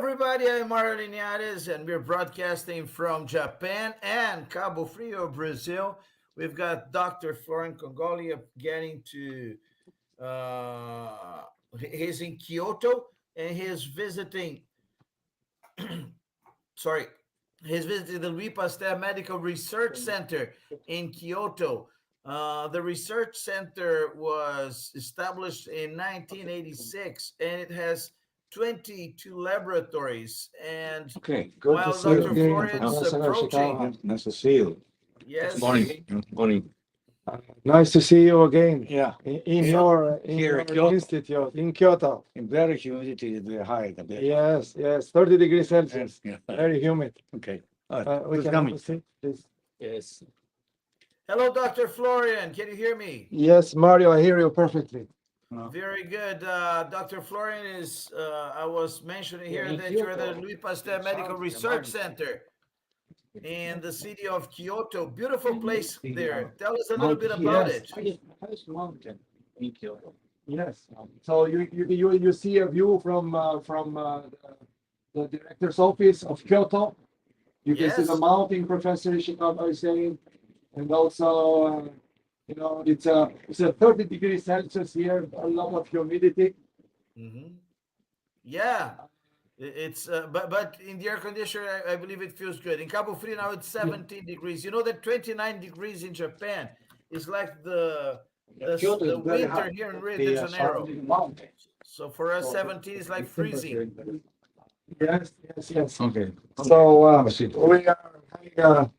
everybody, I'm Mario Linares, and we're broadcasting from Japan and Cabo Frio, Brazil. We've got Dr. Florian Congolia getting to, uh, he's in Kyoto, and he's visiting, sorry, he's visiting the Louis Pasteur Medical Research Center in Kyoto. The research center was established in 1986, and it has 22 laboratories. And Okay, good to while see you Dr. again, Florian's Professor approaching, Yoshikawa. Nice to see you. yes, Morning. Morning. Nice to see you again Yeah, in Here- your here at your Kyoto. institute in Kyoto. in very humidity is very high. The bit. Yes, 30 degrees Celsius, Yeah. very humid. Okay. We Who's can coming? have a seat, please. Yes. hello, Dr. Florian. Can you hear me? Yes, Mario, I hear you perfectly. Very good. Dr. Florian is, I was mentioning here in that you're at the Kyoto. Louis Pasteur In Medical South Research America. Center in the city of Kyoto. Beautiful place The, there. Tell us a little bit mountain- about yes, it. highest mountain in Kyoto. Yes. So you see a view from the director's office of Kyoto. You can see the Yes. mountain Professor Ishikawa is saying, and also it's a 30 degrees Celsius here, a lot of humidity. Hmm. Yeah, it's but in the air conditioner, I believe it feels good. In Cabo Frio now it's 17 degrees. You know that 29 degrees in Japan is like Kyoto the is very winter hot. here in Rio The de Janeiro. surrounding mountains. So for us, 17 is like freezing. Yes. Okay. So Proceed. we are having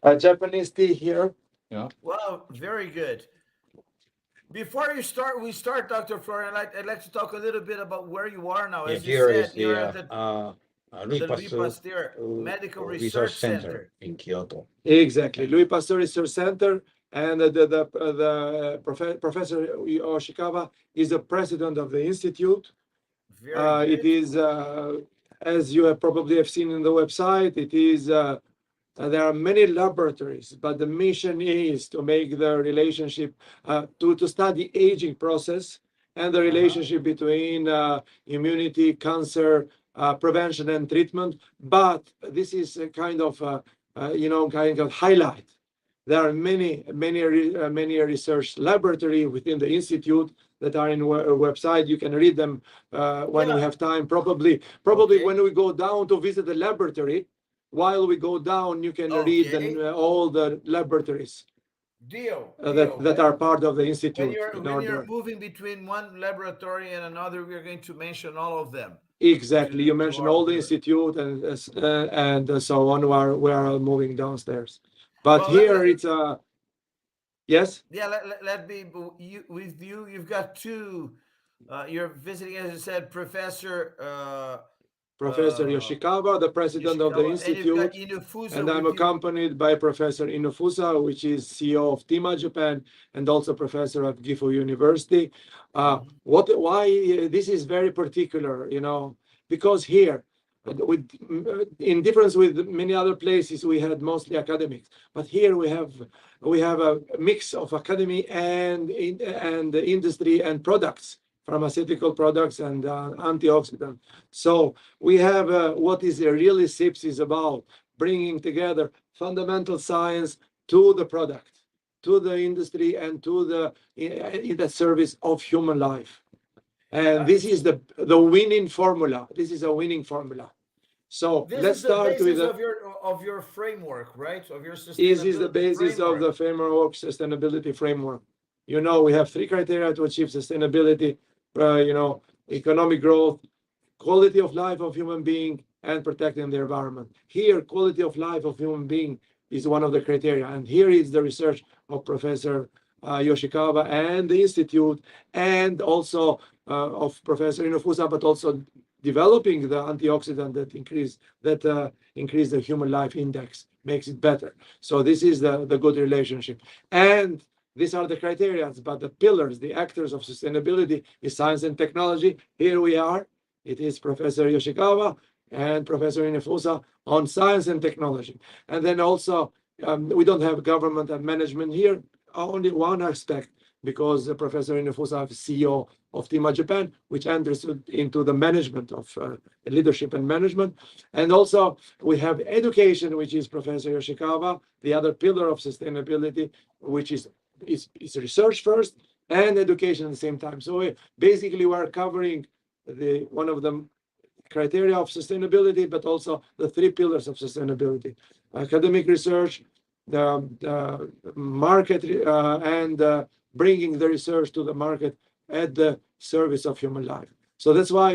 a Japanese tea here. Wow, very good. Before we start, Dr. Florian, I'd like to talk a little bit about where you are now. Yeah, As you here said, is you're at the the Louis Louis Pasteur Pasteur Medical Research Research Center Center. in Kyoto. Exactly, Louis Pasteur Research Center, and Professor Yoshikawa is the president of the institute. Very It good. is, as you have probably have seen in the website, it is. There are many laboratories, but the mission is to make the relationship to study aging process and the relationship between immunity, cancer, prevention, and treatment. But this is a kind of highlight. There are many research laboratory within the institute that are in website. You can read them when we Yeah. have time. Probably Okay. when we go down to visit the laboratory. While we go down, you can read Okay. all the laboratories Deal. that are part of the institute. When you're moving between one laboratory and another, we're going to mention all of them. Exactly, you to mentioned our all the viewers. institute and so on. We are moving downstairs, but Well, here it's yes. Yeah, let me with you. You've got two. You're visiting, as you said, Professor Yoshikawa, the president of the Yoshikawa, and you've got institute, Inufusa and I'm with you. accompanied by Professor Inufusa, which is CEO of TIMA Japan and also professor at Gifu University. Why this is very particular, because here, in difference with many other places, we had mostly academics, but here we have a mix of academy and industry and products, pharmaceutical products and antioxidant. So we have what is really SIPS is about, bringing together fundamental science to the product, to the industry, and to in the service of human life. And this is the winning formula. This is a winning formula. So This let's is the start basis with of your framework, right? Of your this is the sustainability basis of framework. the framework, sustainability framework. We have 3 criteria to achieve sustainability. Economic growth, quality of life of human being, and protecting the environment. Here, quality of life of human being is one of the criteria. And here is the research of Professor Yoshikawa and the institute, and also of Professor Inufusa, but also developing the antioxidant that increase the human life index, makes it better. So this is the good relationship. And these are the criteria, but the pillars, the actors of sustainability is science and technology. Here we are. It is Professor Yoshikawa and Professor Inufusa on science and technology. And then also, we don't have government and management here. Only one aspect, because Professor Inafusa is CEO of TIMA Japan, which enters into the management of leadership and management. And also we have education, which is Professor Yoshikawa, the other pillar of sustainability, which is research first and education at the same time. So basically we are covering one of the criteria of sustainability, but also the three pillars of sustainability: academic research, the market, and bringing the research to the market at the service of human life. So that's why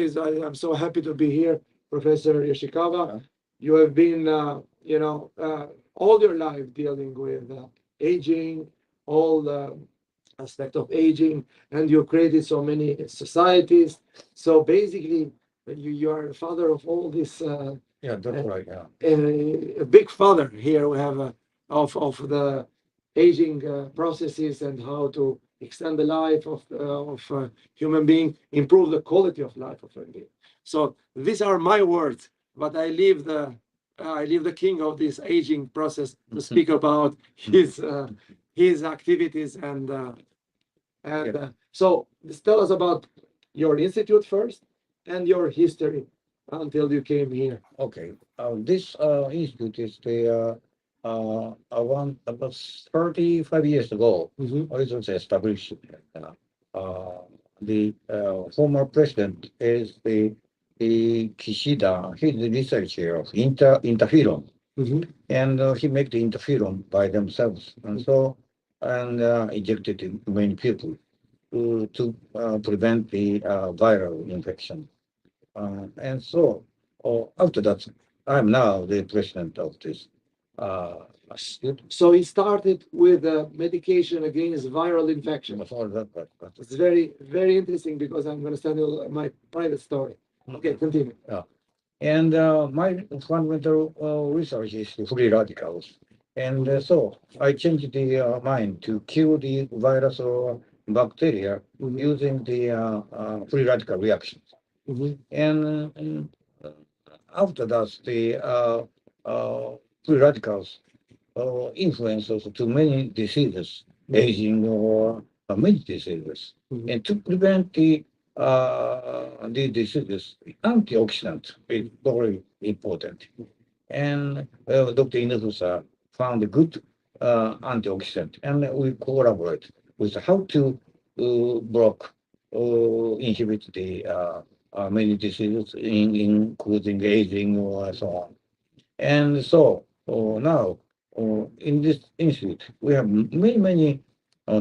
I'm so happy to be here, Professor Yoshikawa. You have been, all your life dealing with aging, all the aspect of aging, and you created so many societies. So basically, you are the father of all this. Yeah, that's right. Yeah. A big father here we have of the aging processes and how to extend the life of human being, improve the quality of life of human being. So these are my words, but I leave the king of this aging process to speak about his activities so just tell us about your institute first and your history until you came here. Okay. This institute is around about 35 years ago. Mhm. It was established. The former president is the Kishida. He's the researcher of interferon, Mhm. and he make the interferon by themselves, and injected in many people to prevent the viral infection. And so after that, I'm now the president of this institute. So he started with a medication against viral infection. It's very, very interesting because I'm going to tell you my private story. Okay, continue. And my fundamental research is the free radicals. And so I changed the mind to kill the virus or bacteria Mhm. using the free radical reactions. Mhm. And after that, the free radicals influence also to many diseases, aging or many diseases. Mhm. And to prevent the diseases, antioxidant is very important. And Dr. Inazusa found a good antioxidant, and we collaborate with how to block inhibit the many diseases, including aging or so on. And so now in this institute, we have many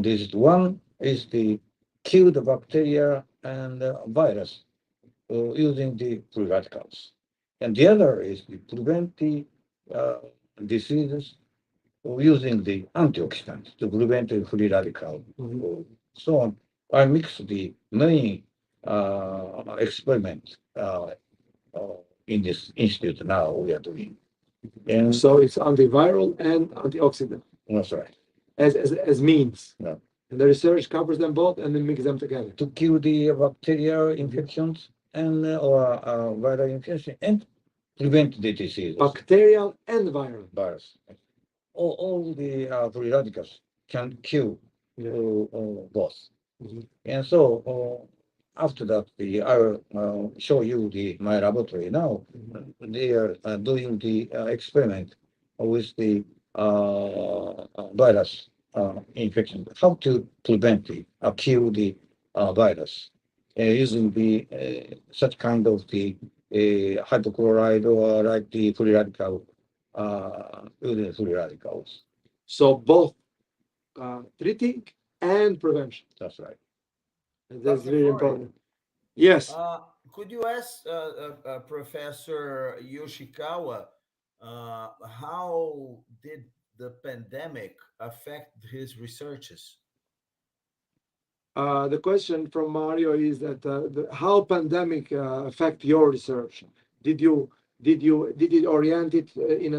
diseases. One is the kill the bacteria and virus using the free radicals. And the other is to prevent the diseases using the antioxidants to prevent the free radical. Mhm. So I mix the many experiments in this institute now we are doing. And So it's antiviral and antioxidant that's right. as means. Yeah. And the research covers them both and then mix them together. To kill the bacterial infections and or viral infection and prevent the disease. Bacterial and viral. Virus. All the free radicals can kill both. Mhm. And so after that, I will show you my laboratory now. They are doing the experiment with the virus infection. How to prevent kill the virus using the such kind of the hydrochloride or like the free radical using free radicals. So both treating and prevention. That's right. That's Dr. very Flory, important. Yes. Could you ask Professor Yoshikawa how did the pandemic affect his researches? The question from Mario is that how pandemic affect your research? Did it orient it in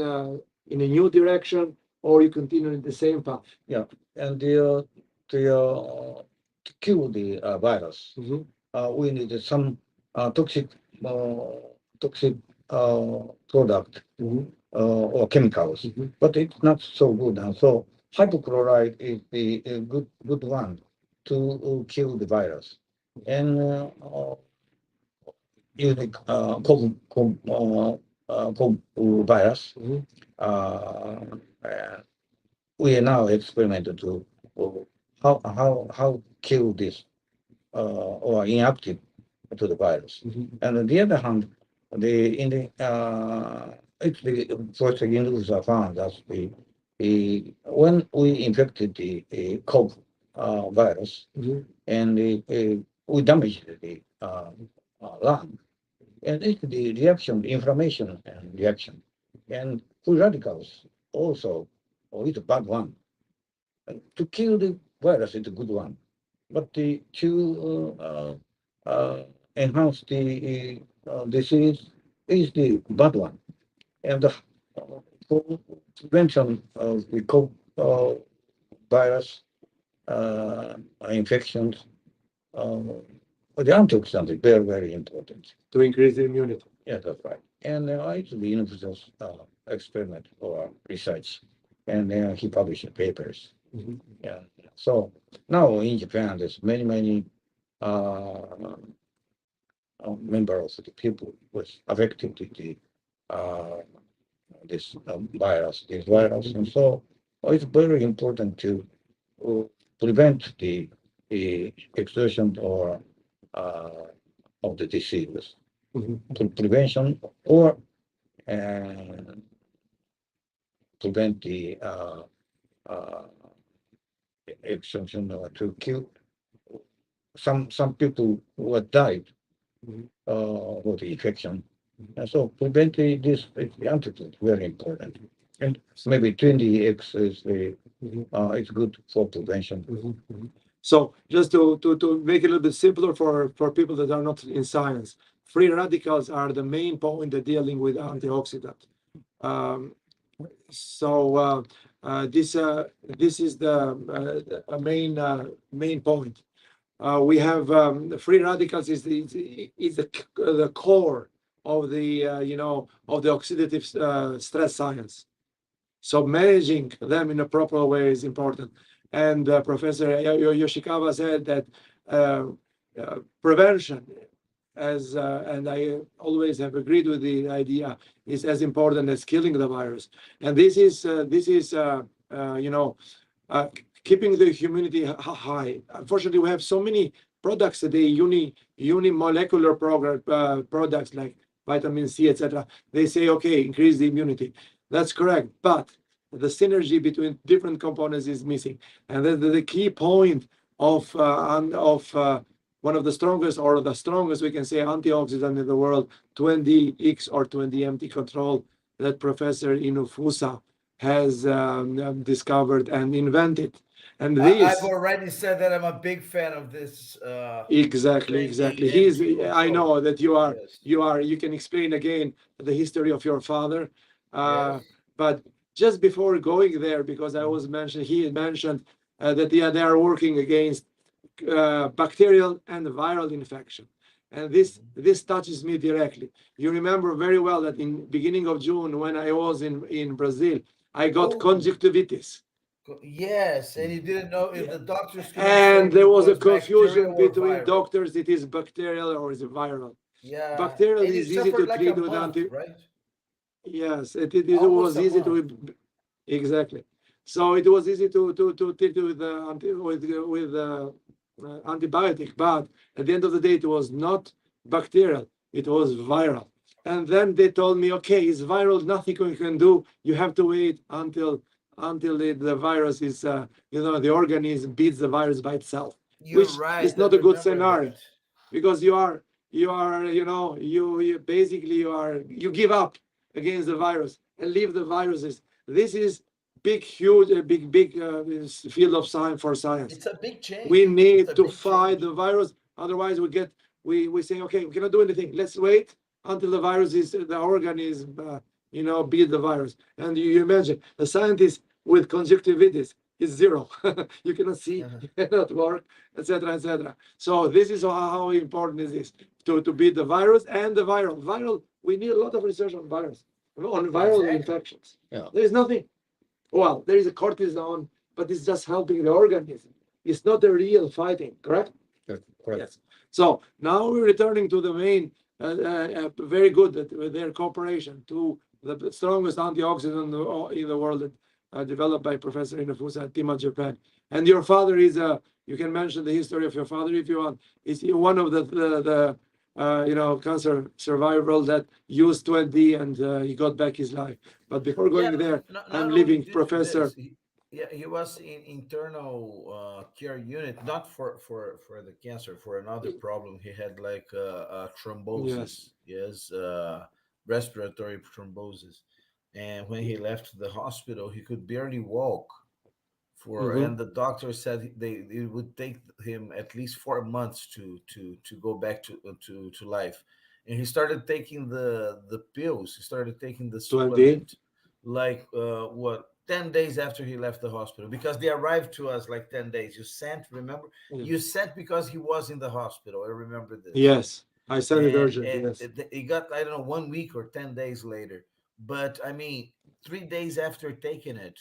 a new direction, or you continue in the same path? Yeah, and to kill the virus, Mhm. we need some toxic product Mhm. or chemicals, Mhm. but it's not so good. And so hypochlorite is the good one to kill the virus. And using virus, Mhm. we are now experimenting to how kill this or inactive to the virus. Mhm. And on the other hand, it's the first individuals found that when we infected the COVID virus Mhm. and we damaged the lung, and it's the reaction, inflammation and reaction, and free radicals also, or it's a bad one. To kill the virus is a good one, but to enhance the disease is the bad one. And for prevention of the COVID virus infections, the antioxidant is very, very important. To increase the immunity. Yeah, that's right. And I used to be in this experiment or research, and he published papers. Mhm. Yeah. So now in Japan, there's many members of the people with affected with the this virus, and so it's very important to prevent the exertion or of the disease. Mhm. Prevention or prevent the extension or to kill some people who have died Mhm. for the infection. And so preventing this is the antidote, very important. And maybe 20x is the Mhm. it's good for prevention. Mhm. Mhm. So just to make it a little bit simpler for people that are not in science, free radicals are the main point in dealing with antioxidant. This is the main point. We have free radicals is the core of the of the oxidative stress science. So managing them in a proper way is important. And Professor Yoshikawa said that prevention, and I always have agreed with the idea, is as important as killing the virus. And this is keeping the immunity high. Unfortunately, we have so many products today, unimolecular products like vitamin C, etc. They say, okay, increase the immunity. That's correct, but the synergy between different components is missing, and the key point of one of the strongest, or the strongest, we can say, antioxidant in the world, 20X or 20MT control, that Professor Inufusa has discovered and invented. And I've this already said that I'm a big fan of this. exactly. 20MT I control. know that Yes. you can explain again the history of your father, Yes. but just before going there, because he had mentioned that they are working against bacterial and viral infection, and this touches me directly. You remember very well that in beginning of June, when I was in Brazil, I got Oh. conjunctivitis. Yes, and you didn't know if the doctors couldn't And say there it was a bacterial confusion or between viral. doctors, it is bacterial or is it viral. Yeah, Bacterial and you is easy to suffered like treat a with month, right? yes, it Almost was a easy month. to exactly. So it was easy to treat with antibiotic, but at the end of the day, it was not bacterial, it was viral. And then they told me, okay, it's viral, nothing we can do. You have to wait until the virus is, the organism beats the virus by itself, You're which right. is I not a good remember scenario, that. because you basically you give up against the virus and leave the viruses. This is huge, big field of science for science. It's a big change. We It's need a to big fight change. the virus. Otherwise, we say, okay, we cannot do anything. Let's wait until the organism, beat the virus. And you imagine the scientist with conjunctivitis is zero. You cannot see, Uh-huh. you cannot work, etc., etc. So this is how important is this to beat the virus and the viral. We need a lot of research on viral Exactly. infections. Yeah. There is nothing. Well, there is a cortisone but it's just helping the organism. It's not a real fighting, correct? That's correct. Yes. So now we're returning to the main, very good with their cooperation to the strongest antioxidant in the world, developed by Professor Inafusa at Tima, Japan. And your father is you can mention the history of your father if you want. Is one of the cancer survival that used 2D and he got back his life. But before going there, I'm leaving Professor. He was in internal care unit, not for the cancer, for another problem. He had like thrombosis, yes, respiratory thrombosis, and when he left the hospital, he could barely walk. And the doctor said it would take him at least 4 months to go back to life. And he started taking the pills. He started taking the supplement, like 10 days after he left the hospital, because they arrived to us like 10 days. You sent, remember? You sent because he was in the hospital. I remember this. Yes, I sent it urgent. Yes. He got, I don't know, 1 week or 10 days later. But I mean, 3 days after taking it,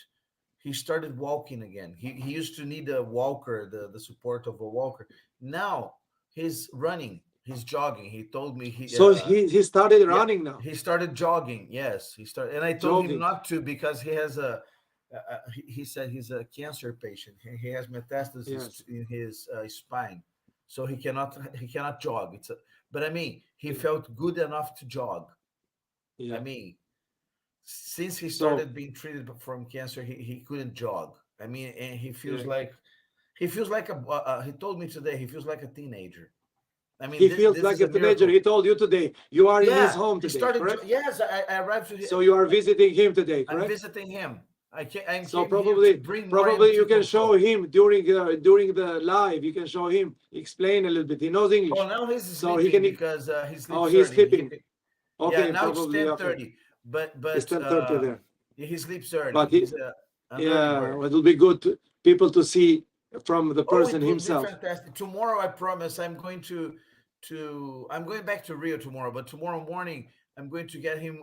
he started walking again. He used to need a walker, the support of a walker. Now he's running, he's jogging. He told me he started running now. He started jogging. Yes, he started, and I told him not to because he has he said he's a cancer patient. He has metastasis in his spine, so he cannot jog. But I mean, he felt good enough to jog. Yeah. I mean, since he started being treated from cancer, he couldn't jog. I mean, and he feels like he told me today he feels like a teenager. I mean, he feels like a teenager. He told you today you are in his home today. Yes, I arrived to him. So you are visiting him today, correct? I'm visiting him. So probably you can show him during the live. You can show him, explain a little bit. He knows English. Oh, now he's sleeping because he sleeps. Oh, he's sleeping. Okay, yeah, now it's 10:30. But it's 10:30 there. He sleeps early. But it'll be good people to see from the person himself. Fantastic. Tomorrow, I promise, I'm going back to Rio tomorrow. But tomorrow morning, I'm going to get him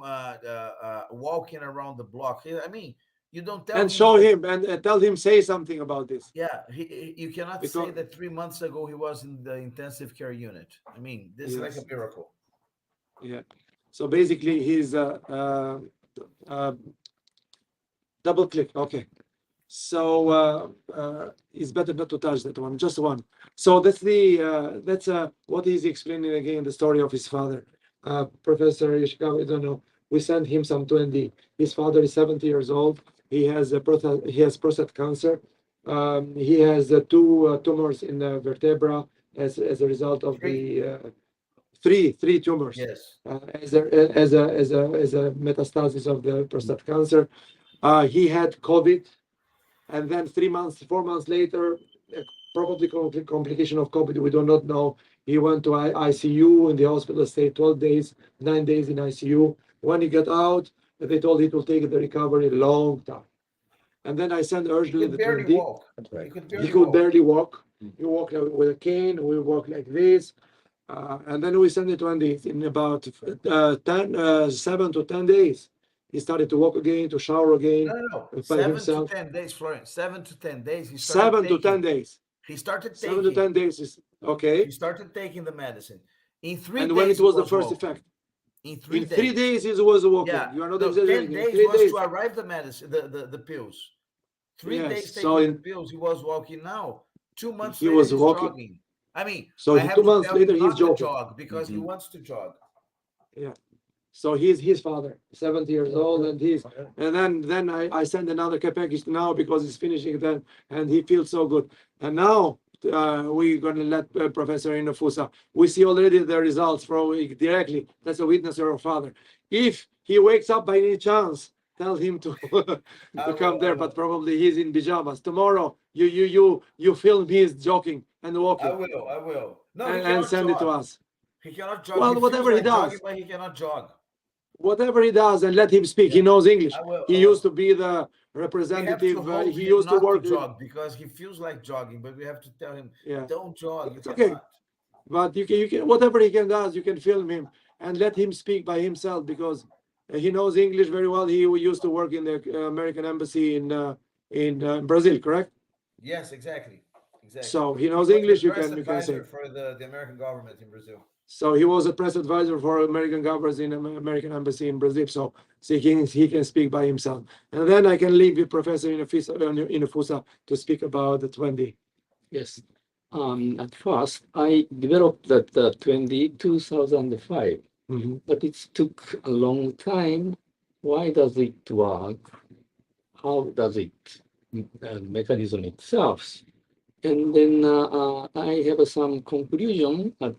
walking around the block. I mean, you don't tell and show him and tell him, say something about this. Yeah, you cannot say that 3 months ago he was in the intensive care unit. I mean, this is like a miracle. Yeah. So basically, he's double click. Okay. So it's better not to touch that one, just one. So that's what he's explaining again, the story of his father. Professor Ishikawa, I don't know. We sent him some 20. His father is 70 years old. He has prostate cancer. He has 2 tumors in the vertebra as a result of the three tumors. Yes. As a metastasis of the prostate cancer. He had COVID, and then 4 months later, probably complication of COVID. We do not know. He went to ICU in the hospital, stayed 12 days, 9 days in ICU. When he got out, they told it will take the recovery a long time. And then I sent urgently the 20. Walk. He could barely walk. He walked with a cane. We walk like this. And then we sent it 20 in about 7 to 10 days. He started to walk again, to shower again. No. 7 to 10 days, Florence. 7 to 10 days. 7 to 10 days. He started taking. 7 to 10 days is okay. He started taking the medicine. In 3 days. And when it was the first effect? In 3 days. 3 days he was walking. Yeah. You are not 10 days was to arrive the medicine, the pills. 3 days taking the pills, he was walking. Now 2 months later, he's jogging. I mean, so 2 months later he's jogging. Jog because he wants to jog. Yeah. So he's his father, 70 years old, and then I send another package now because he's finishing then, and he feels so good. And now we're gonna let Professor Inafusa. We see already the results from directly. That's a witness of our father. If he wakes up by any chance, tell him to come there. But probably he's in pajamas tomorrow. You film he's joking and walking. I will. No, and send it to us. He cannot jog. Well, whatever he does. Jogging, but he cannot jog. Whatever he does, and let him speak. He knows English. He used to be the representative. He used to work jog because he feels like jogging, but we have to tell him, don't jog. It's okay. But you can whatever he can does, you can film him and let him speak by himself because he knows English very well. He used to work in the American embassy in in Brazil, correct? Yes, exactly. Exactly. So he knows He was English. the You press can say. advisor for the American government in Brazil. So he was a press advisor for American government in American embassy in Brazil. So he can speak by himself. And then I can leave you, Professor Inafusa, to speak about the 20. Yes. At first, I developed that 2005, Mhm. but it took a long time. Why does it work? How does it mechanism itself? And then I have some conclusion at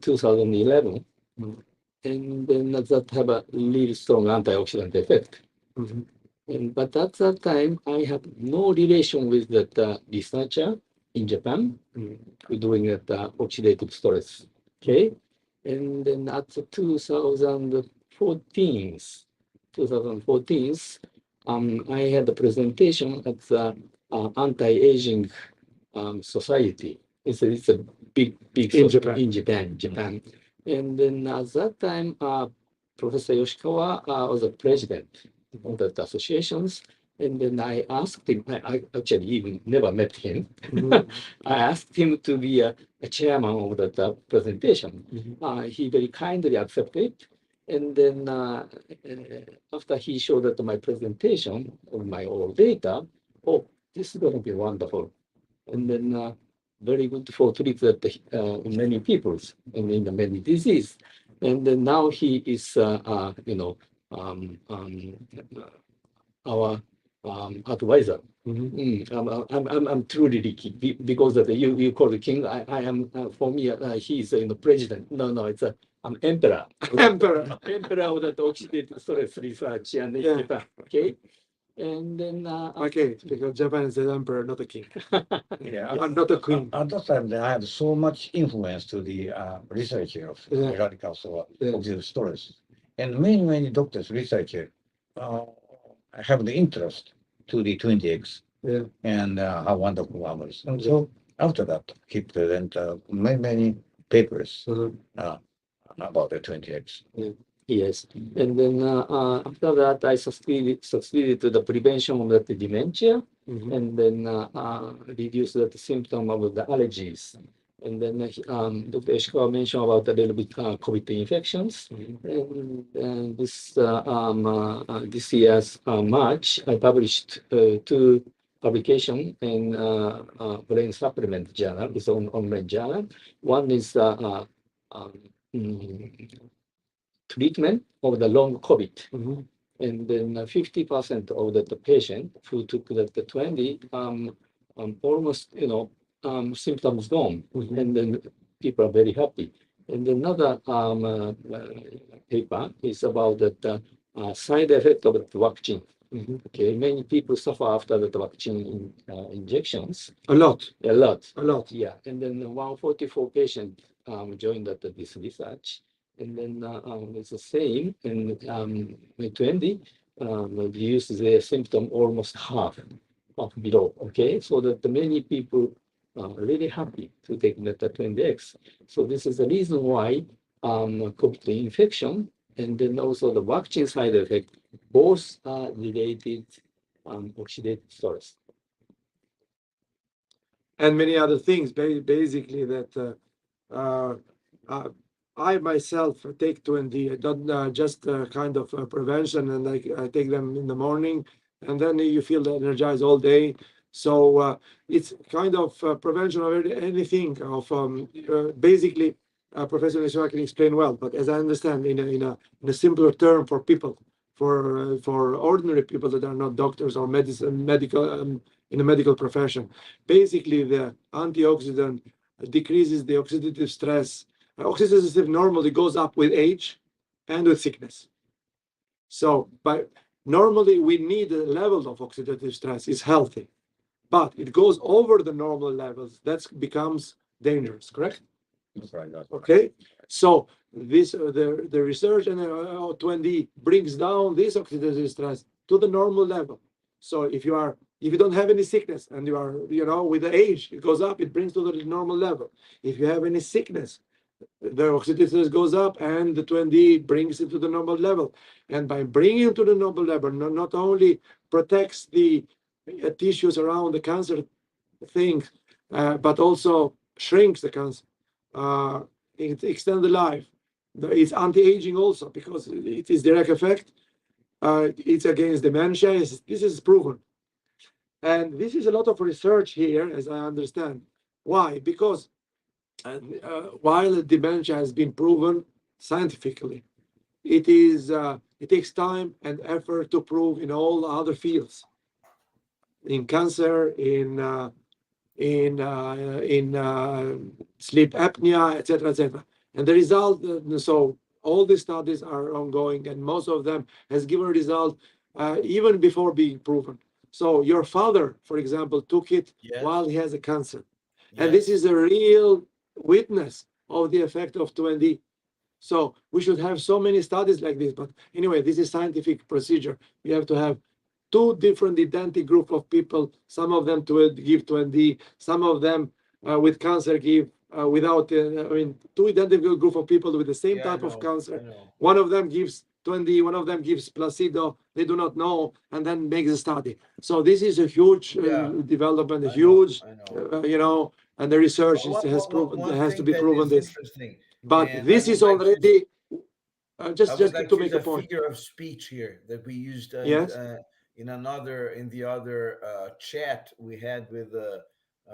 2011, and then that have a really strong antioxidant effect. Mhm. But at that time, I have no relation with that researcher in Japan who doing that oxidative stress. Okay, and then at the 2014, I had a presentation at the anti-aging society. It's a big In Japan. in Japan. And then at that time, Professor Yoshikawa was the president of that associations. And then I asked him, I actually even never met him. Mhm. I asked him to be a chairman of that presentation. Mhm. He very kindly accepted. And then after he showed that my presentation of my old data, oh, this is going to be wonderful. And then very good for treat that many peoples and in the many disease. And then now he is, our advisor. I'm truly lucky because of you call the king. I am for me he's the president. No, it's I'm emperor. Emperor. Emperor of the oxidative stress research and in Yeah. Japan. Okay, and then Okay, because Japan is the emperor, not a king. Yeah. I'm not a queen. At that time, I had so much influence to the research of Yeah. radicals or Yeah. oxidative stress. And many doctors, researchers, have the interest to the 20X Yeah. and how wonderful ours. And so after that, he present many papers Mhm. about the 20X. yes, and then after that, I succeeded to the prevention of the dementia, Mhm. and then reduce the symptom of the allergies. And then Dr. Ishikawa mentioned about a little bit COVID infections. And this year's March, I published two publication in Brain Supplement Journal. It's on online journal. One is treatment of the long COVID. Mhm. And then 50% of the patient who took the 20, almost, symptoms gone. Mhm. And then people are very happy. And another paper is about the side effect of the vaccine. Mhm. Okay, many people suffer after the vaccine injections. A lot. A lot. A lot. Yeah, and then 144 patients joined this research. And then it's the same in 20, reduce the symptom almost half below. Okay, so that many people are really happy to take the 20X. So this is the reason why COVID infection and then also the vaccine side effect both are related oxidative stress. And many other things. Basically, that I myself take 20. I don't just kind of prevention, and I take them in the morning, and then you feel energized all day. So it's kind of prevention of anything. Of basically, Professor Nishima can explain well, but as I understand, in a simpler term for people, for ordinary people that are not doctors or medical in the medical profession, basically the antioxidant decreases the oxidative stress. Oxidative stress normally goes up with age and with sickness. So, normally we need a level of oxidative stress is healthy, but it goes over the normal levels. That becomes dangerous. Correct? That's right. Okay. So this the research and 20 brings down this oxidative stress to the normal level. So if you don't have any sickness and you are with the age, it goes up, it brings to the normal level. If you have any sickness, the oxidative goes up, and the 20 brings it to the normal level. And by bringing it to the normal level, not only protects the tissues around the cancer thing, but also shrinks the cancer. It extends the life. It's anti-aging also because it is direct effect. It's against dementia. This is proven. And this is a lot of research here, as I understand. Why? Because while dementia has been proven scientifically, it takes time and effort to prove in all other fields, in cancer, in sleep apnea, etc. And the result, so all these studies are ongoing, and most of them has given a result even before being proven. So your father, for example, took it Yes. while he has a cancer, and this is a real witness of the effect of 2ND. So we should have so many studies like this. But anyway, this is scientific procedure. You have to have two different identical group of people. Some of them to give 2ND, some of them with cancer give without. Two identical group of people with the same Yeah, type I of know, cancer. I know. One of them gives 2ND, one of them gives placebo. They do not know, and then makes a study. So this is a huge Yeah, development, a I know, huge, I know. and the research One- has one- proven one has to thing be that proven is this. interesting, But and this I is would like to already I just would like to to use make a a point. figure of speech here that we used Yes. in the other chat we had with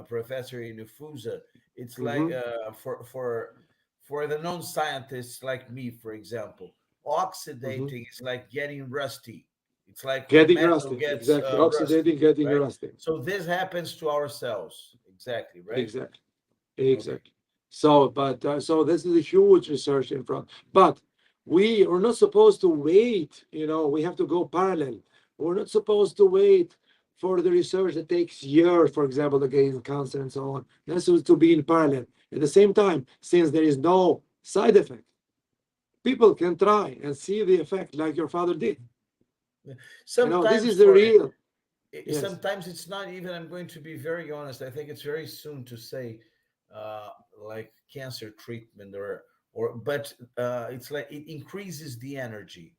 Professor Inufusa. It's like for the non-scientists like me, for example, oxidating is like getting rusty. It's like when Getting metal rusty, gets exactly. rusty, Oxidating, getting right? rusty. So this happens to our cells, exactly, right? Exactly. Exactly. So, but so this is a huge research in front. But we are not supposed to wait. We have to go parallel. We're not supposed to wait for the research that takes years, for example, against cancer and so on. That's to be in parallel. At the same time, since there is no side effect, people can try and see the effect like your father did. Sometimes this is the real. Yes. Sometimes it's not even, I'm going to be very honest, I think it's very soon to say like cancer treatment but it's like it increases the energy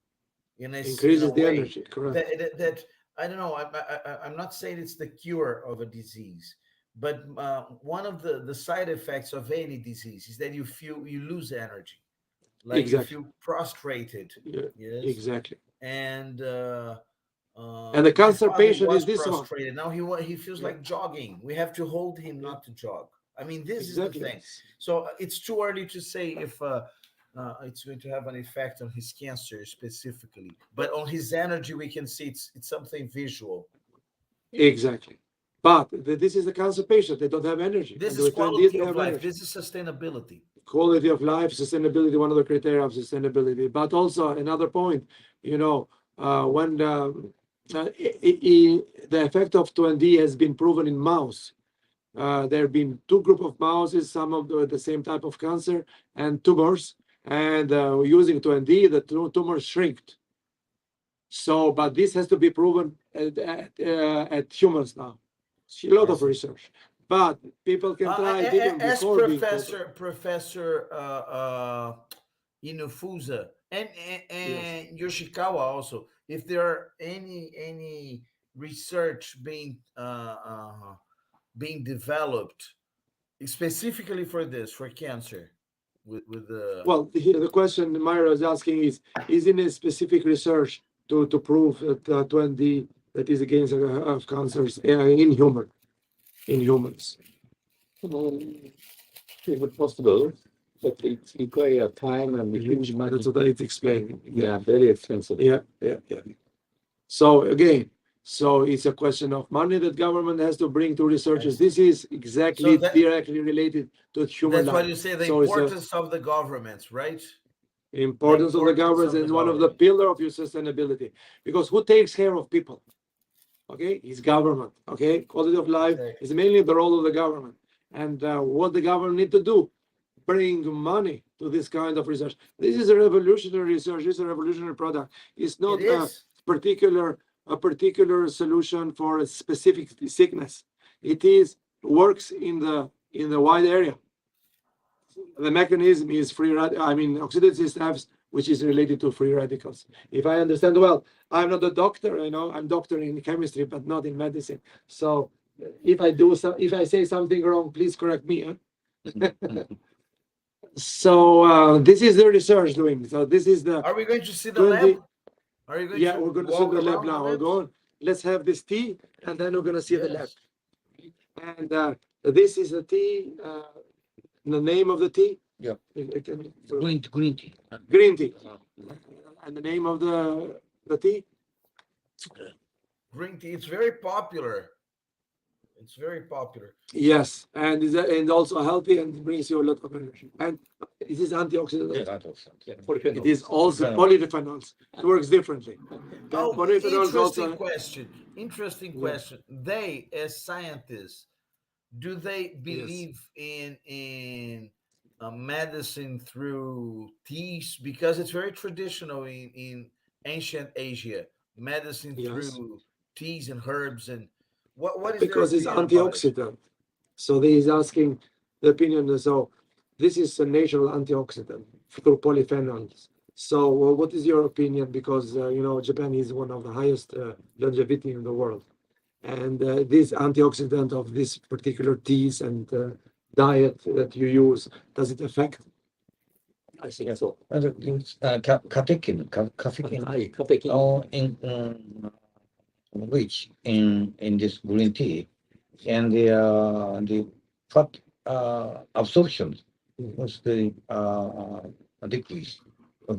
in Increases a the way energy, correct. that I don't know, I'm not saying it's the cure of a disease, but one of the side effects of any disease is that you lose energy, like Exactly. you feel prostrated. Yeah, Yes. exactly. And And the my cancer father patient was is this one. prostrated. Now he feels Yeah. like jogging. We have to hold him not to jog. I mean, this Exactly. is the thing. So it's too early to say if it's going to have an effect on his cancer specifically, but on his energy, we can see it's something visual. Exactly. But this is the cancer patient. They don't have energy. This And is with 2ND, quality they of have life. energy. This is sustainability. Quality of life, sustainability, one of the criteria of sustainability. But also another point, when the effect of 2ND has been proven in mouse. There have been two groups of mouses, some of the same type of cancer and tumors, and using 2ND, the tumors shrinked. So, but this has to be proven at humans now. It's a lot of research, but people can try even As before being proven. Professor Inufusa and Yoshikawa also, if there are any research being developed specifically for this, for cancer, with the Well, the question Myra is asking is in a specific research to prove that 2ND that is against of cancers in humans. If possible, but it requires time and huge money. That's what it's explaining. Yeah, very expensive. Yeah. So again, it's a question of money that government has to bring to researchers. This is exactly directly related to human that's life. why you say the So importance of the governments, right? Importance of the government is one of the pillar of your sustainability, because who takes care of people? Okay, it's government. Okay, quality of life is mainly the role of the government, and what the government need to do, bring money to this kind of research. This is a revolutionary research. This is a revolutionary product. It's not a particular solution for a specific sickness. It works in the wide area. The mechanism is oxidative stress, which is related to free radicals. If I understand well, I'm not a doctor, I'm doctor in chemistry, but not in medicine. So if I say something wrong, please correct me. Huh? So this is the research doing. So this is the Are we going to see the 20 lab? Are you going yeah, to we're going to see walk the lab around now. We're labs? going. Let's have this tea, and then we're going to see the lab. Yes. And this is the tea. The name of the tea. Yeah. Green Green tea. tea. And the name of the tea. Green tea. It's very popular. It's very popular. Yes, and also healthy and brings you a lot of energy. And it is antioxidant. Yeah, that was it. It is also Polyphenols. polyphenols. It works differently. Oh, Polyphenols interesting also. question. Interesting Yeah. question. They, as scientists, do they believe in medicine through teas? Because it's very traditional in ancient Asia, medicine Yes. through teas and herbs. And what is Because their it's opinion about it? antioxidant. So he's asking the opinion. So this is a natural antioxidant through polyphenols. So what is your opinion? Because Japan is one of the highest longevity in the world, and this antioxidant of this particular teas and diet that you use, does it affect? I think so. Catechin. Caffeine. Oh, rich in this green tea, and the fat absorption was the decreased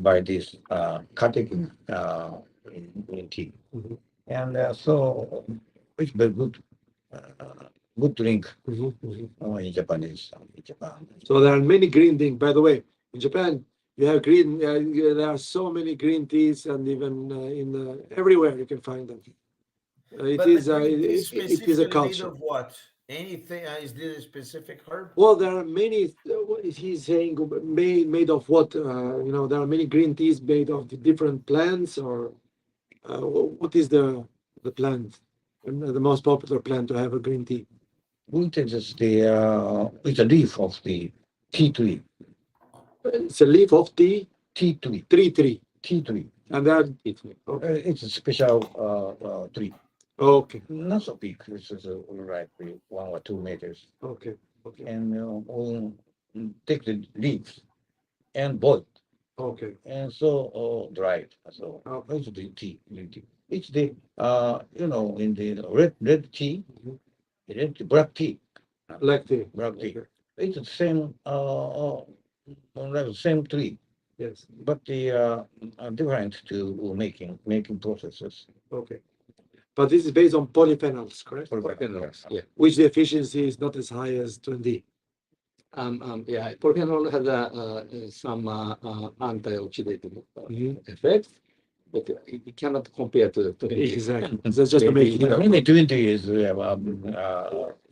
by this catechin in green tea, Mhm. and so it's very good. Good drink in Japanese in Japan. So there are many green things. By the way, in Japan, you have green. There are so many green teas, and even everywhere you can find them. It But is the green tea it is a specifically made culture. of what? Anything? Is there a specific herb? Well, there are many. What is he saying? Made of what? There are many green teas made of the different plants, or what is the plant? The most popular plant to have a green tea. Green tea is it's a leaf of the tea tree. It's a leaf of tea Tea tree. tree, Tea tree. and that. It's a special tree. Okay, Not so big. It's just like 1 or 2 meters. okay. And we'll take the leaves and boil, Okay. and so dry it. So Okay. it's the tea. Green tea. It's the in the red tea, black tea. Black tea. Black tea. Okay. It's the same like the same tree, Yes. but the are different to making processes. Okay. But this is based on polyphenols, correct? Polyphenols. Yeah. Which the efficiency is not as high as 20. Yeah. Polyphenol has some antioxidative effects, but it cannot compare to the Exactly. That's just to make it clear. Maybe 20 is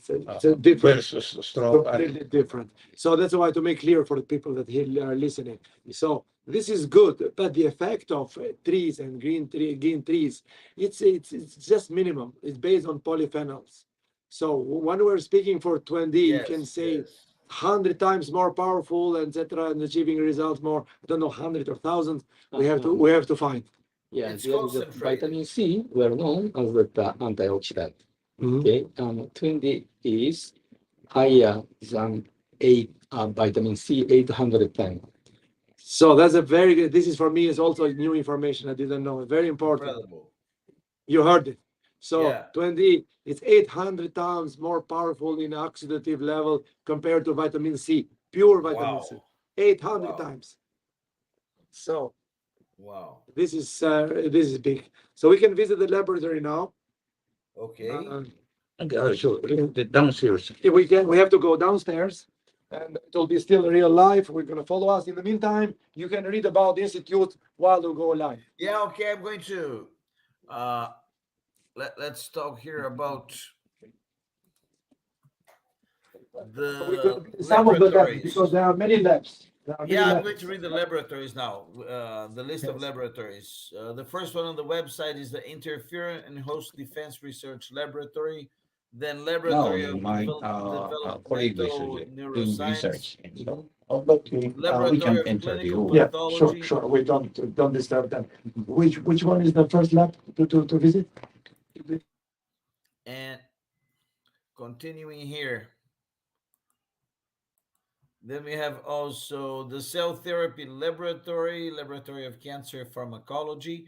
It's a different, very strong. completely different. So that's why to make clear for the people that are listening. So this is good, but the effect of trees and green trees, it's just minimum. It's based on polyphenols. So when we're speaking for 20, you can say 100 times more powerful, etc., and achieving results more. I don't know, 100 or 1,000. We have to find. Yeah, It's there is a concentrated. vitamin C, well known as the antioxidant. Mhm. Okay, 20 is higher than vitamin C 800 times. So that's a very good. This is for me is also new information I didn't know. Very important. Incredible. You heard it. So Yeah. 20, it's 800 times more powerful in oxidative level compared to vitamin C, pure vitamin C. Wow. 800 Wow. times. So Wow. this is big. So we can visit the laboratory now. Okay. Sure. The downstairs. If we can, we have to go downstairs, and it will be still real life. We're gonna follow us. In the meantime, you can read about the institute while we go live. Yeah, okay, I'm going to let's talk here about We the could some of the labs laboratories. because there are many labs. There are many Yeah, I'm labs. going to read the laboratories now. The list of Yes. laboratories. The first one on the website is the Interferon and Host Defense Research Laboratory. Then Laboratory No, of my colleague is Developmental doing Neuroscience. research. And so Okay, we Laboratory can of enter the Clinical room. Yeah, Pathology. sure. We don't disturb them. Which one is the first lab to visit? And continuing here, then we have also the cell therapy laboratory, laboratory of cancer pharmacology,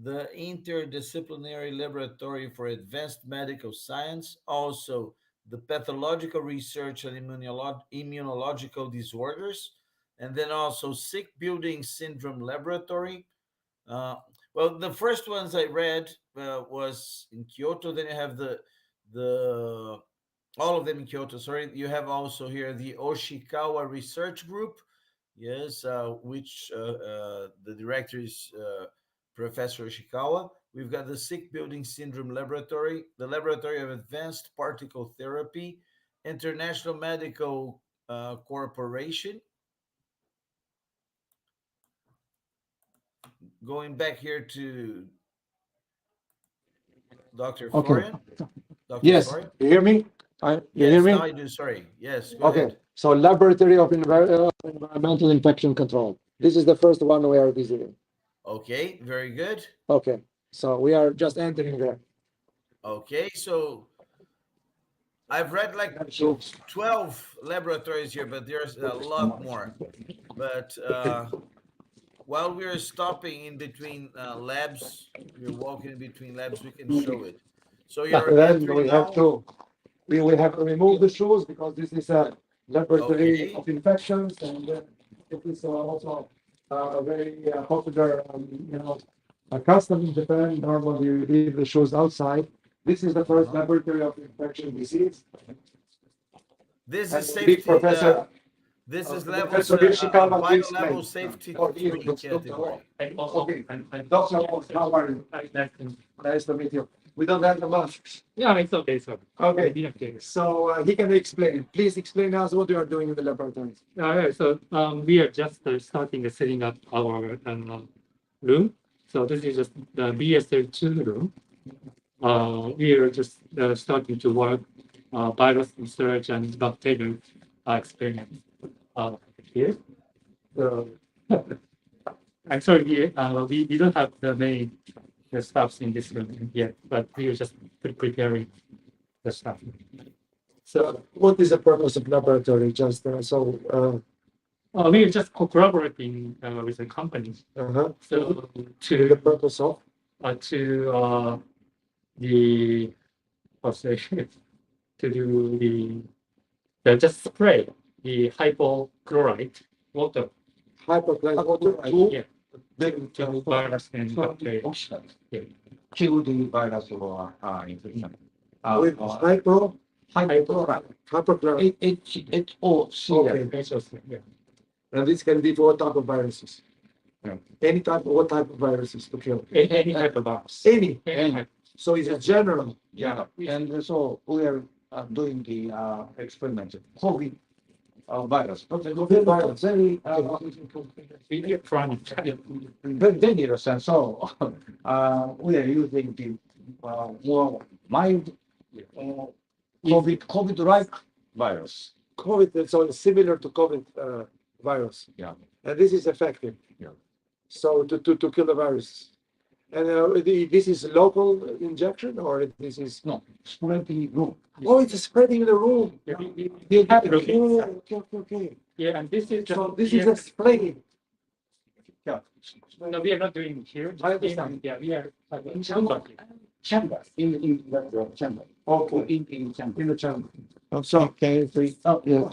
the interdisciplinary laboratory for advanced medical science, also the pathological research and immunological disorders, and then also sick building syndrome laboratory. Uh, well, the first ones I read was in Kyoto. Then you have the all of them in Kyoto. Sorry, you have also here the Oshikawa Research Group. Yes, which the director is Professor Oshikawa. We've got the Sick Building Syndrome Laboratory, the Laboratory of Advanced Particle Therapy, International Medical Corporation. Going back here to Dr. Okay. Florian. Dr. Yes, Florian? you hear me? You hear Yes, me? now I do. Sorry. Yes, go Okay, ahead. so Laboratory of Environmental Infection Control. This is the first one we are visiting. Okay, very good. Okay, so we are just entering there. Okay, so I've read like 12 laboratories here, but there's a lot more. But while we're stopping in between labs, we're walking in between labs, we can show it. So you're Then entering we have now. to we have to remove the shoes because this is a laboratory Okay. of infections, and it is also a very popular, a custom in Japan. Normally, we leave the shoes outside. This is the first laboratory of infection disease. This And is the big safety. professor, This is level Professor Ishikawa bio gives level like- safety Oh, 3 looks good. category. Okay, and Dr. Wolf, how are you? Nice to meet you. We don't have the masks. Yeah, it's okay, sir. Okay, so he can explain. Please explain us what you are doing in the laboratory. All right, so we are just starting setting up our room. So this is just the BSL2 room. We are just starting to work virus research and bacterial experiments here. So I'm sorry, we don't have the main the stuffs in this room yet, but we are just preparing the stuff. So What is the purpose of laboratory? Just we are just collaborating with the company. So the purpose of the what's the to do the just spray the hypochlorite water hyperchloride water yeah to to virus and bacteria. Oxidant. Yeah. Kill the virus or infection. with Hypochlorite. hyperchloride. HOCl. Yeah. And this can be for what type of viruses? Yeah. Any type of what type of viruses to kill? Any type of virus. Any. Any So it's a general. Yeah, and so we are doing the experiment. COVID virus. COVID virus. Very very dangerous, and so we are using the more mild COVID-like virus. COVID, so it's similar to COVID virus. Yeah. And this is effective. Yeah. So to kill the virus. And this is local injection or this is No, spread the room. oh, it's spreading in the room. Yeah, we have Okay. yeah, and this is So this is a spray. Yeah. no, we are not doing it here. I understand. Yeah, we are in chamber. Chamber in the chamber. Okay. In chamber. In the chamber. So Okay, three. Oh, yeah.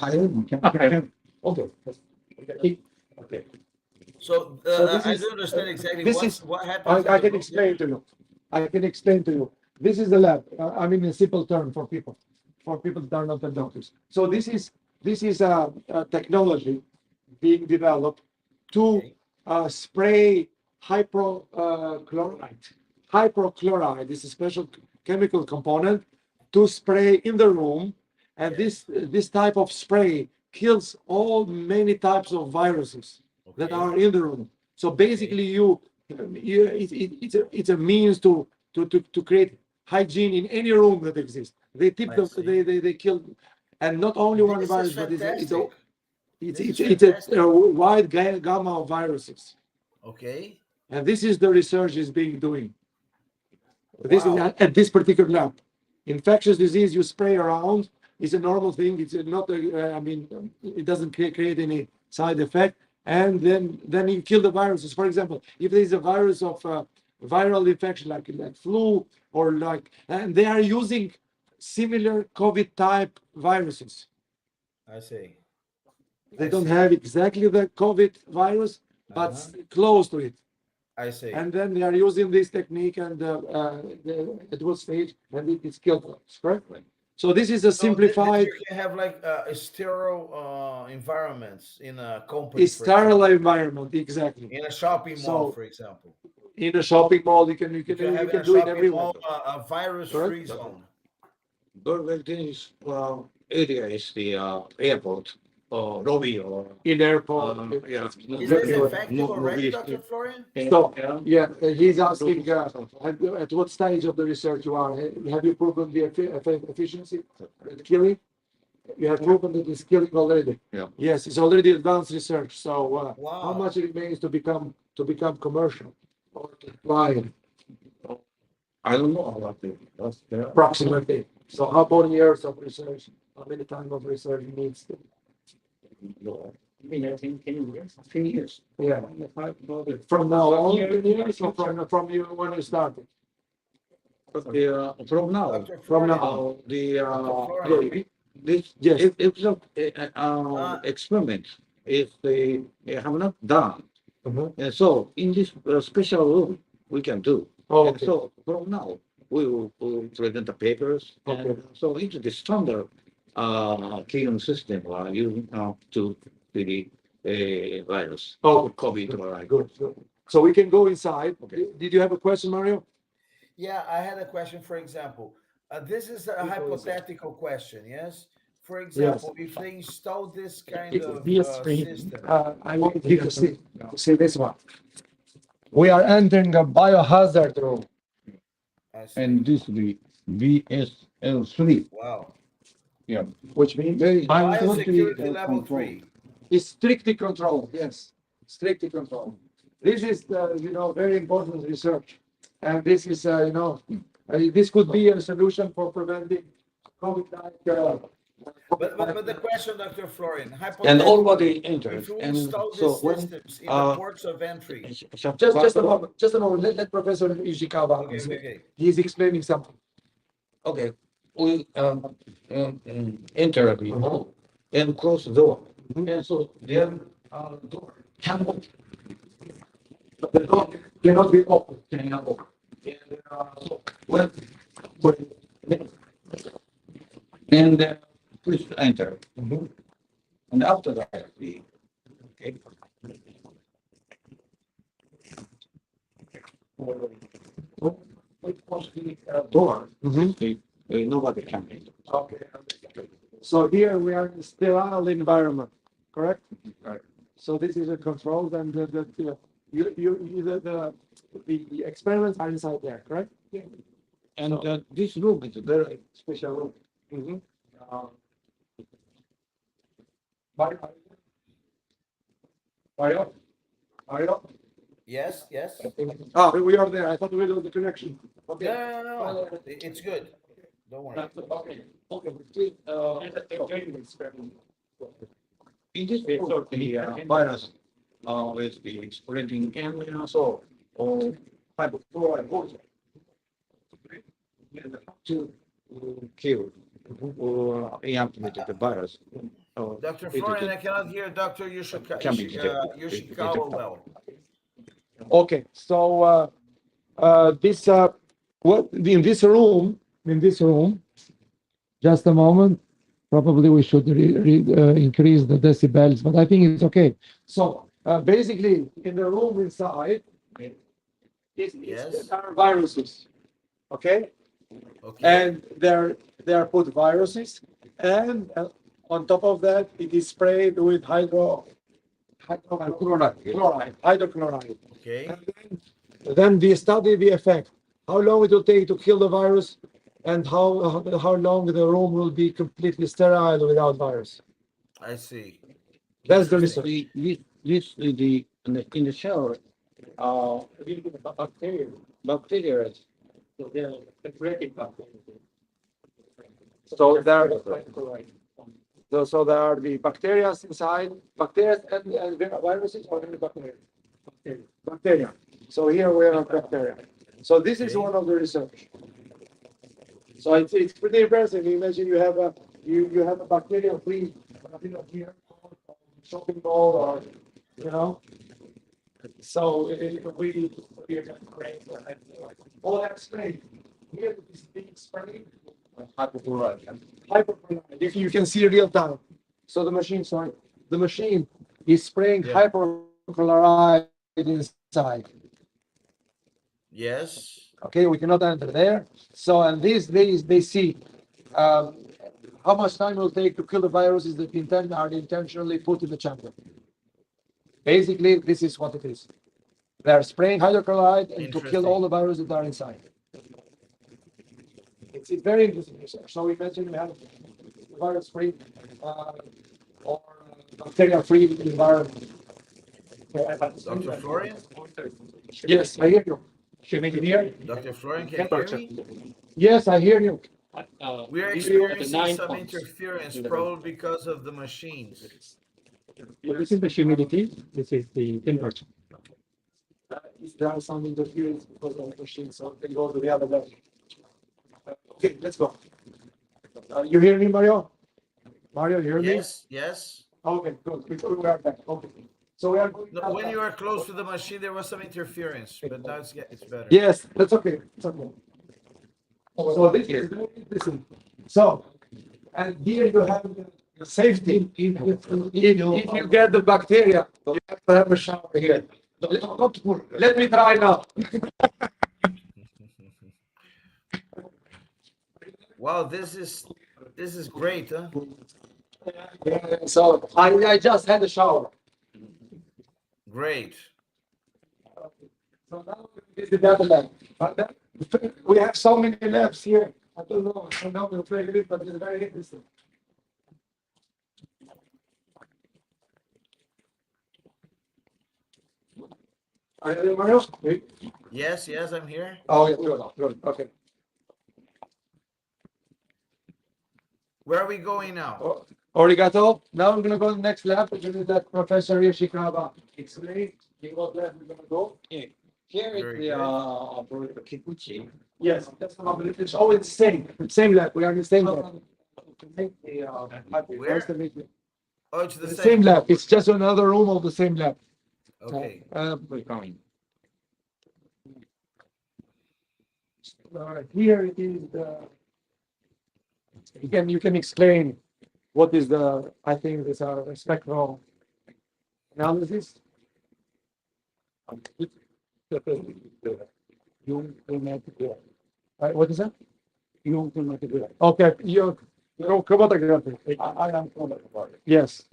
Okay. Okay. So this I is- don't understand exactly this is- what happens. I can explain to you. I can explain to you. This is the lab. I mean, a simple term for people that are not the doctors. So this is a technology being developed to spray hypochlorite. Hypochlorite is a special chemical component to spray in the room, and this type of spray kills all many types of viruses that are in the room. So basically, it's a means to create hygiene in any room that exists. They I see. they kill, and not only one This virus, is but it's fantastic. It's This is it's a, fantastic. wide gamma of viruses, Okay. and this is the research is being doing. This is Wow. at this particular lab. Infectious disease you spray around is a normal thing. It's not a, I mean, it doesn't create any side effect. And then you kill the viruses. For example, if there is a virus of viral infection like flu or like, and they are using similar COVID type viruses. I see. They I don't see. have exactly the COVID virus, but close to it. I see. And then they are using this technique and the advanced stage, and it is killed. Correct? So this is a So simplified, you can have like sterile environments in a company, for sterile example. environment. Exactly. In a shopping mall, So for example. in a shopping mall, you can You can have in a do it shopping everywhere. mall a virus-free zone. But this area is the airport or lobby or In airport. yeah. Is this effective already, Dr. Florian? So yeah, he's asking at what stage of the research you are. Have you proven the efficiency, the killing? You have proven that it's killing already. Yeah. Yes, it's already advanced research. So how Wow. much it remains to become commercial or to apply I don't know about the that's there. approximately? So how many years of research? How many time of research needs to? No, I mean, I think 10 years, 10 years. Yeah. But From now on, 10 years or from you when you started? from now, Dr. From Florian, now. the this Yes. if the experiment if they have not done, and so in this special room we can do. Oh, And okay. so from now we will present the papers. Okay. And so it's the standard killing system using to the virus. Oh, COVID or like. good. So we can go inside. Okay. Did you have a question, Mario? yeah, I had a question. For example, this is a hypothetical question. Yes. For example, if they install this kind of system, I want you to see this one. We are entering a biohazard room. I see. And this the VSL3. Wow. Yeah. Which means Biosecurity level 3. is strictly controlled. Yes, strictly controlled. This is very important research, and this is this could be a solution for preventing COVID-19. But the question, Dr. Florian, And hypothetically, already entered. if you And install so these when systems in the ports of entry, Just a moment. Just a moment. Let Professor Ishikawa. okay. He's explaining something. okay, we enter the hall and close the door. And so then door can open. But the door cannot be open. Cannot open. And so when and please enter. And after that, we okay. We close the door. Nobody can enter. Okay. So here we are in a sterile environment, correct? Right. So this is a control, and the experiments are inside there, correct? And this room is a very special room. Mario? Yes. Oh, we are there. I thought we were the connection. Okay. No. It's good. Don't worry. Okay. In this sort the virus with the spreading and also hydrochloride to kill or inactivate the virus. Dr. Florian, I cannot hear Dr. Can be detected. Yoshikawa well. Okay, so this what in this room, just a moment. Probably we should increase the decibels, but I think it's okay. So basically, in the room inside, Yes. there are viruses, okay, Okay. and they are put viruses, and on top of that, it is sprayed with hydrochloride. Okay. And then we study the effect. How long it will take to kill the virus, and how long the room will be completely sterile without virus. I see. That's the Interesting. research. This in the shower, bacteria, so they're separated bacteria. So there, so there are the bacteria inside, bacteria and viruses or only bacteria? Bacteria. So here we have bacteria. So this is Okay. one of the research. So it's pretty impressive. Imagine you have a bacteria free, here, shopping mall, or you know. So it really great. All that spray. Here is big spray. Hyperchloride. If you can see real time. So the machine is spraying Yeah. hyperchloride inside. Yes. Okay, we cannot enter there. So, and these days they see how much time it will take to kill the viruses that are intentionally put in the chamber. Basically, this is what it is. They are spraying hydrochloride and to kill all the viruses that are inside. It's very interesting research. So imagine you have virus-free or bacteria-free environment. Dr. Florian? Yes, I hear you. Here? Dr. Florian, can you hear me? Yes, I hear you. We are Video at the experiencing 9 some points. interference, probably because of the machines. This is the humidity. This is the temperature. There are some interference because of the machine, so they go to the other level. Okay, let's go. You hear me, Mario? Mario, you hear me? Yes, yes. Okay, good. Before we are back. Okay. So we are going. No, when you were close to the machine, there was some interference, but now it's better. Yes, that's okay. It's okay. So this is listen. So, and here you have the safety. If you get the bacteria, you have to have a shower here. Let me try now. Wow, this is great, huh? So I just had a shower. Great. So now this is the data lab. We have so many labs here. I don't know we'll play with it, but it's very interesting. Are you there, Mario? Yes, yes, I'm here. Oh, yeah, good. Okay. Where are we going now? Arigato. Now I'm gonna go to the next lab. We're gonna let Professor Yoshikawa explain in what lab we're gonna go. Here Very is good. the Kikuchi. Yes, that's the lab. It's always the same lab. We are in the same lab. Where? Nice to meet you. Oh, it's the The same. same lab. It's just another room of the same lab. Okay. We're going. Here it is the. You can explain what is the, I think these are spectral analysis. What is that? Okay, chromatography. I am chromatography. Yes.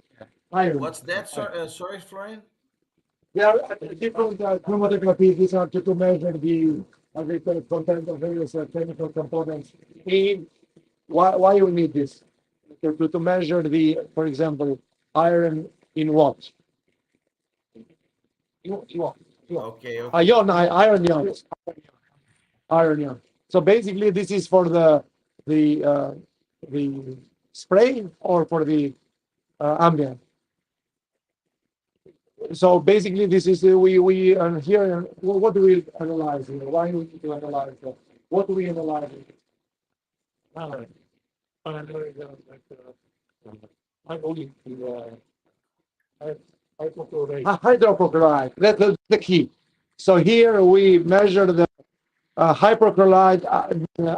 Iron. What's that? Sorry, Florian? There are different chromatography. These are to measure the content of various chemical components. Why you need this? To measure the, for example, iron in what? Okay, okay. Iron ion. So basically, this is for the spray or for the ambient. So basically, this is we are here. What do we analyze here? Why do we need to analyze that? What do we analyze? Hydrochloride. That's the key. So here we measure the hyperchloride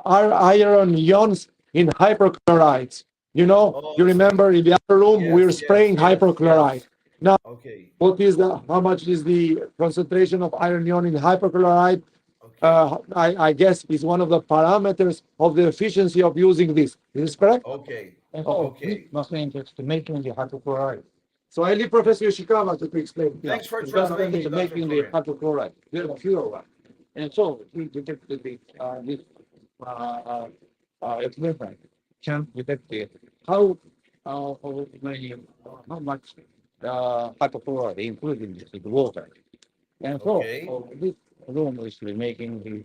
iron ions in hyperchlorides. You Oh, remember in the other room we were yes, spraying yes, hyperchloride. yes. Now, Okay, how much is the concentration of iron ion in hyperchloride? okay, I guess is one of the parameters of the efficiency of using this. Is this correct? okay, Oh, okay. must be interested making the hypochlorite. So I leave Professor Yoshikawa to explain. Thanks for It's just translating, to Dr. making the Florian. hypochlorite, the pure one. And so we detect the this equipment can detect the how many how much hypochlorite, including the water. And so Okay. this room is making the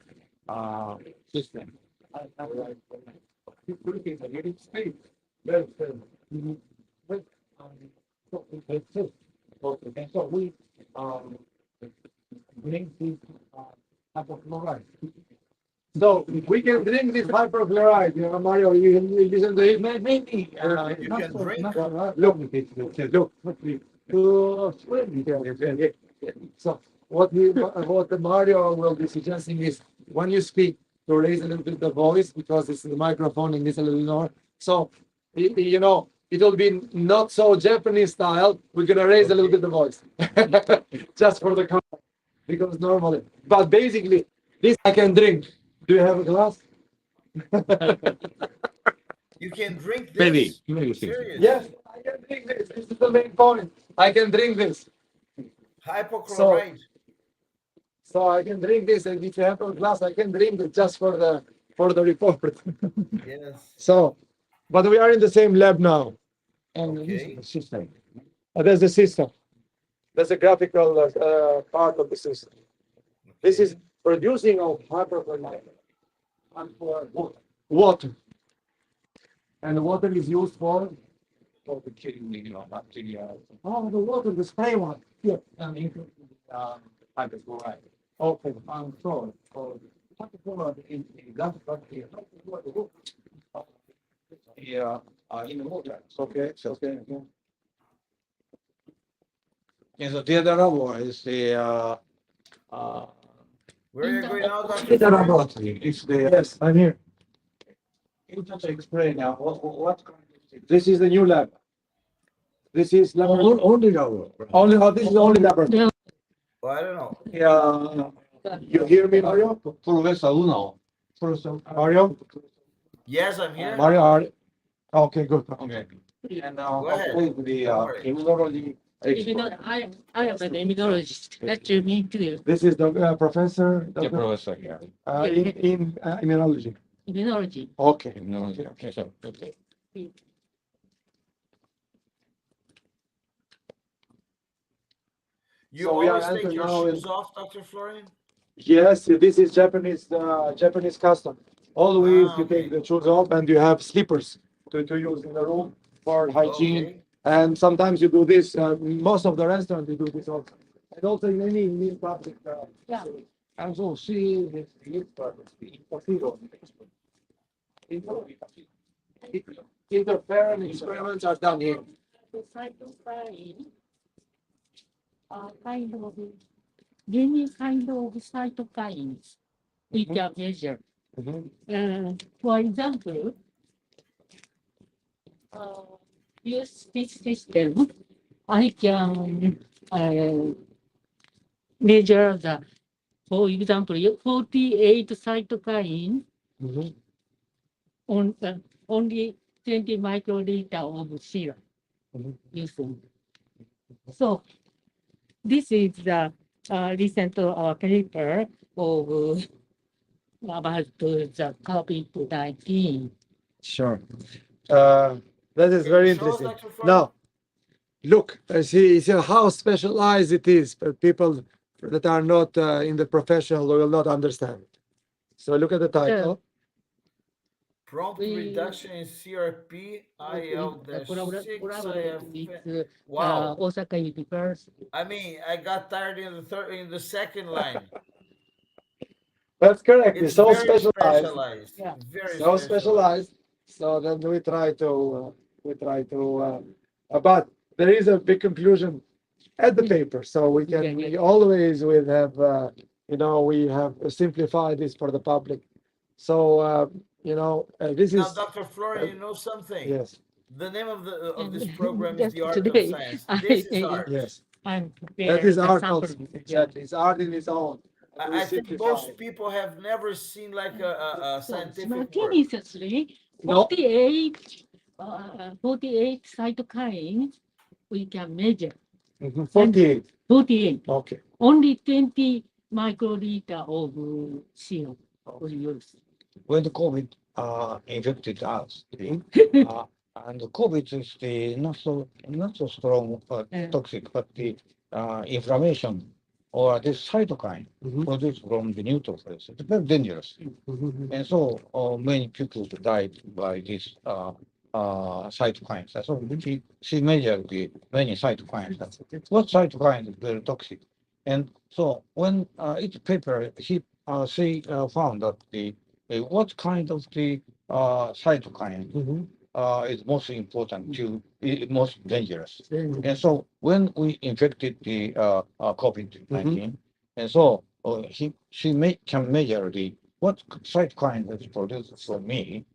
system. And so we bring this hypochlorite. So we can drink this hyperchloride, Mario, you listen to it. Maybe You not can so- drink? not so- Look, so what the Mario will be suggesting is when you speak to raise a little bit the voice because it's the microphone and it's a little more. So it will be not so Japanese style. We're gonna raise a little bit the voice just for the context because normally, but basically this I can drink. Do you have a glass? You can drink this? Maybe. Serious? Yes, I can drink this. This is the main point. I can drink this. Hypochlorite. So I can drink this, and if you have a glass, I can drink it just for the report. Yes. So, but we are in the same lab now. And Okay. this is the system. There's the system. There's a graphical part of the system. This is producing of hyperchlorite and for water. And the water is used for The kidney, bacteria, the water, the spray one. Yeah. and including hypochlorite. Okay. So hypochlorite in that bacteria, in the water. Okay. Okay. And so the other labo is the Where are you going now, the Dr. Florian? laboratory. It's the Yes, I'm here. you just explain now what kind of This is the new lab. This is laboratory. only labo. Only, this is the only laboratory. Well, I don't know. Yeah. You hear me, Mario? Professor Uno. Professor Mario? Yes, I'm here. Mario, okay, good. Okay. And Go ahead. with the Don't worry. immunology expert. I am an immunologist. Let me to you. This is the professor The professor here. in immunology. Immunology. Okay. Immunology. Okay, so okay. You So we are always take entering your now in- shoes off, Dr. Florian? Yes, this is Japanese custom. Always you okay. take the shoes off and you have slippers to use in the room for hygiene. Okay. And sometimes you do this. Most of the restaurants you do this also. And also in any public. Yeah. And so see the expert, the potato. Interferon experiments are done here. Cytokine kind of any kind of cytokines we can measure. For example, use this system, I can measure for example, 48 cytokine on only 20 microliter of serum using. So this is the recent paper of about the COVID-19. Sure. That is Can very you show us, interesting. Dr. Florian? Now, look, see how specialized it is for people that are not in the professional will not understand. So look at the title. Prompt We- reduction in CRP, IL-6, Collaborate with Wow. Osaka University. I mean, I got tired in the second line. That's correct. It's It's so very specialized. specialized. Yeah. Very So specialized. So then we try to but there is a big confusion at the paper. So we always will have we have simplified this for the public. So this Now, is Dr. Florian, you know something? yes, The name of this program is Just the Art of today, Science. I- This is art. yes. I'm That is art sample. also. Exactly. It's art in its own. We I think simplify most it. people have never seen like a So scientific work. simultaneously, No. 48 cytokines we can measure. 48. 48. Okay. Only 20 microliter of serum we use. When the COVID infected us, And COVID is the not so strong Yeah. toxic, but the inflammation or this cytokine Mhm. produced from the neutrophils. It's very dangerous. Mhm. And so many people died by these cytokines. So she measured the many cytokines. What cytokine is very toxic? And so when each paper, she found that the what kind of the cytokine Mhm. is most important to most dangerous. Then And so when we infected the COVID-19, and so can measure the what cytokine is produced from me.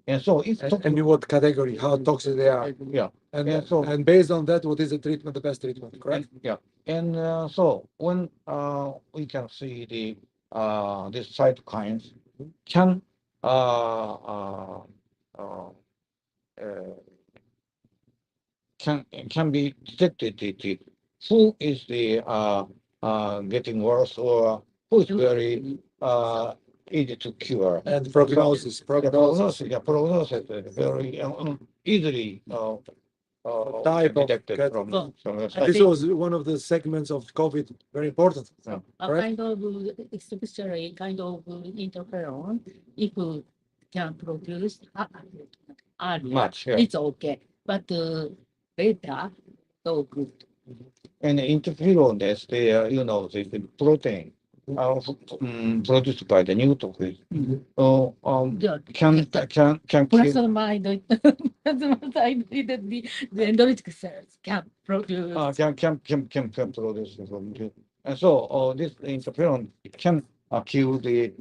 And so if And in what category, how toxic they are. yeah, And, Yeah, so- and based on that, what is the treatment, the best treatment, correct? and so when we can see the these cytokines can uh, uh, uh, can be detected who is the getting worse or who is very easy to cure. And prognosis. Prognosis is very easily Type of detected cat- from the I This think- was one of the segments of COVID, very important. a Correct. kind of especially kind of interferon, if can produce earlier, much. Yeah. it's okay. But later, so good. And interferon is the the protein produced by the neutrophil. Yeah. Can Plus kill or minus, the dendritic cells can produce. can produce from the and so this interferon can kill the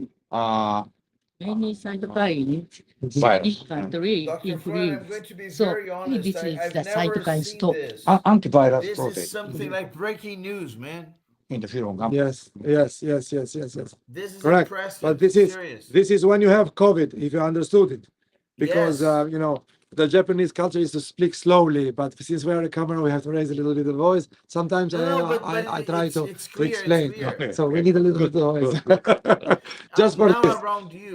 Many cytokines virus. infantry Dr. Florian, I'm increase. going to be So very honest. this is I've the never cytokine seen stop. this. Antivirus This protein. is something like breaking news, man. Interferon. Yes. This is Correct. impressive. But this is serious. this is when you have COVID, if you understood it. Because Yes. the Japanese culture is to speak slowly, but since we're on the camera, we have to raise a little bit of voice. Sometimes No, but I try to it's clear. explain. It's clear. So we need a little bit of voice. Just for now this. around you,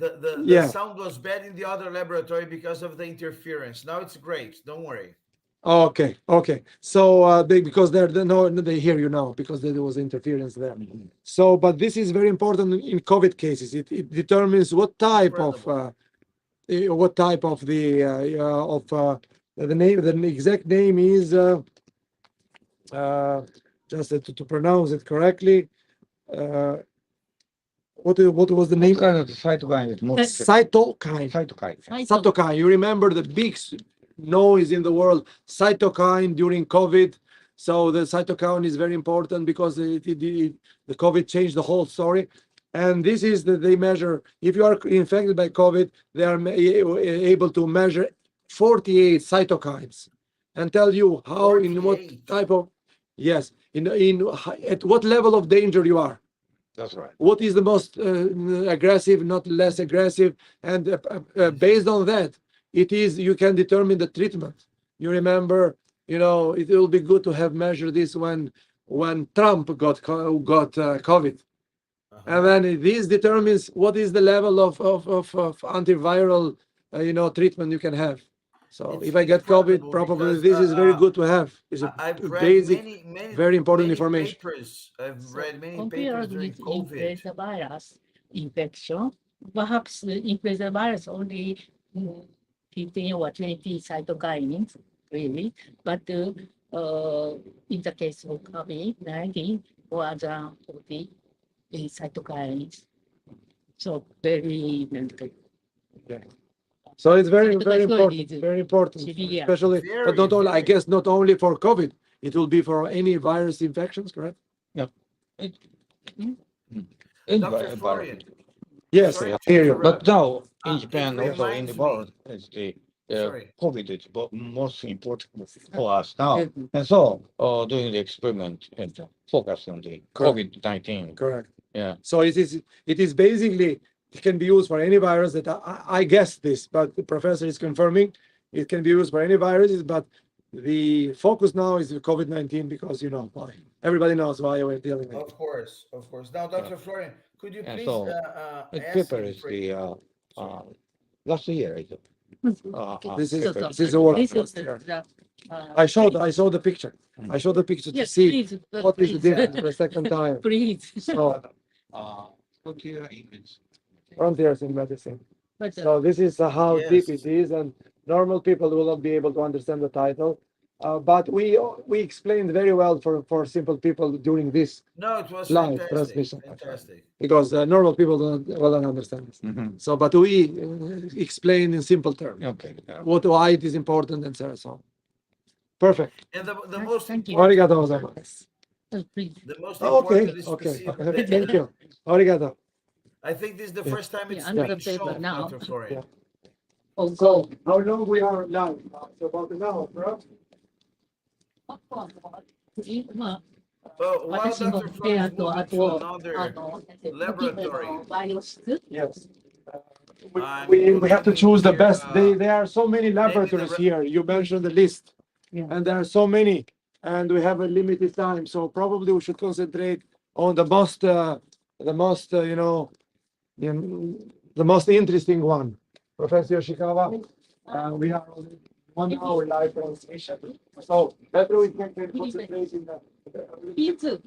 the Yeah. sound was bad in the other laboratory because of the interference. Now it's great. Don't worry. Okay. So because they hear you now because there was interference there. So, but this is very important in COVID cases. It determines what type of the name. The exact name is just to pronounce it correctly. What was the name? What kind of cytokine is most Cytokine. Cytokine. You remember the big noise in the world, cytokine during COVID. So the cytokine is very important because the COVID changed the whole story. And this is that they measure, if you are infected by COVID, they are able to measure 48 cytokines and tell you how, in what 48. type of, yes, at what level of danger you are. That's right. What is the most aggressive, not less aggressive, and based on that, you can determine the treatment. You remember, it will be good to have measured this when Trump got COVID, and then this determines what is the level of antiviral, treatment you can have. So It's if I get incredible COVID, probably because, this is very good to have. It's a I've read basic, many, very important many information. papers. I've So read many papers compared during with COVID. influenza virus infection, perhaps the influenza virus only 15 or 20 cytokines, really. But in the case of COVID-19, more than 40 cytokines. So very limited. So it's very, Cytokine very storage important, is very important, severe. especially, Very, but not only, I very. guess, not only for COVID, it will be for any virus infections, correct? Dr. Florian, Yes, Sorry I to hear you. interrupt. But now in It Japan, also in the reminds world, it's the Sorry. COVID is most important for us now. And so doing the experiment and focus on the Correct. COVID-19. Correct. Yeah. So it is basically, it can be used for any virus that I guess this, but the professor is confirming it can be used for any viruses, but the focus now is the COVID-19 because why. Everybody knows why we're dealing with it. Of course. Now, Dr. Florian, could you And please so ask the him paper is for- the Sorry. last year is This is So, this is what This is the. I saw the picture. I showed the picture to Yes, see please. what is the please, difference the second time. Please. So Frontier image. frontiers in medicine. But, So this is how deep Yes. it is, and normal people will not be able to understand the title. But we explained very well for simple people during this No, it was live fantastic. transmission. Fantastic. Because normal people don't understand this. Mhm. So, but we explain in simple terms Okay. why it is important and so on. Perfect. And the most Thank you. important, Arigato gozaimasu. Please. the most Okay, important is to okay. see. Thank you. Arigato. I think this is the Yeah. first time it's Yeah, under being the paper shown, now. Dr. Florian. Yeah. Oh, So, how long we are live? So about an hour, bro. 今、 Well, while 私の Dr. 部屋 Florian is と、あ moving to と、another laboratory. バイオ室 Yes. I'm We have to choose the here, best. There are so many the laboratories re- here. You mentioned the list. Yeah. And there are so many, and we have a limited time. So probably we should concentrate on the most, the most interesting one. Professor Yoshikawa, we are on 1 hour live transmission. So better we can concentrate in the. P2、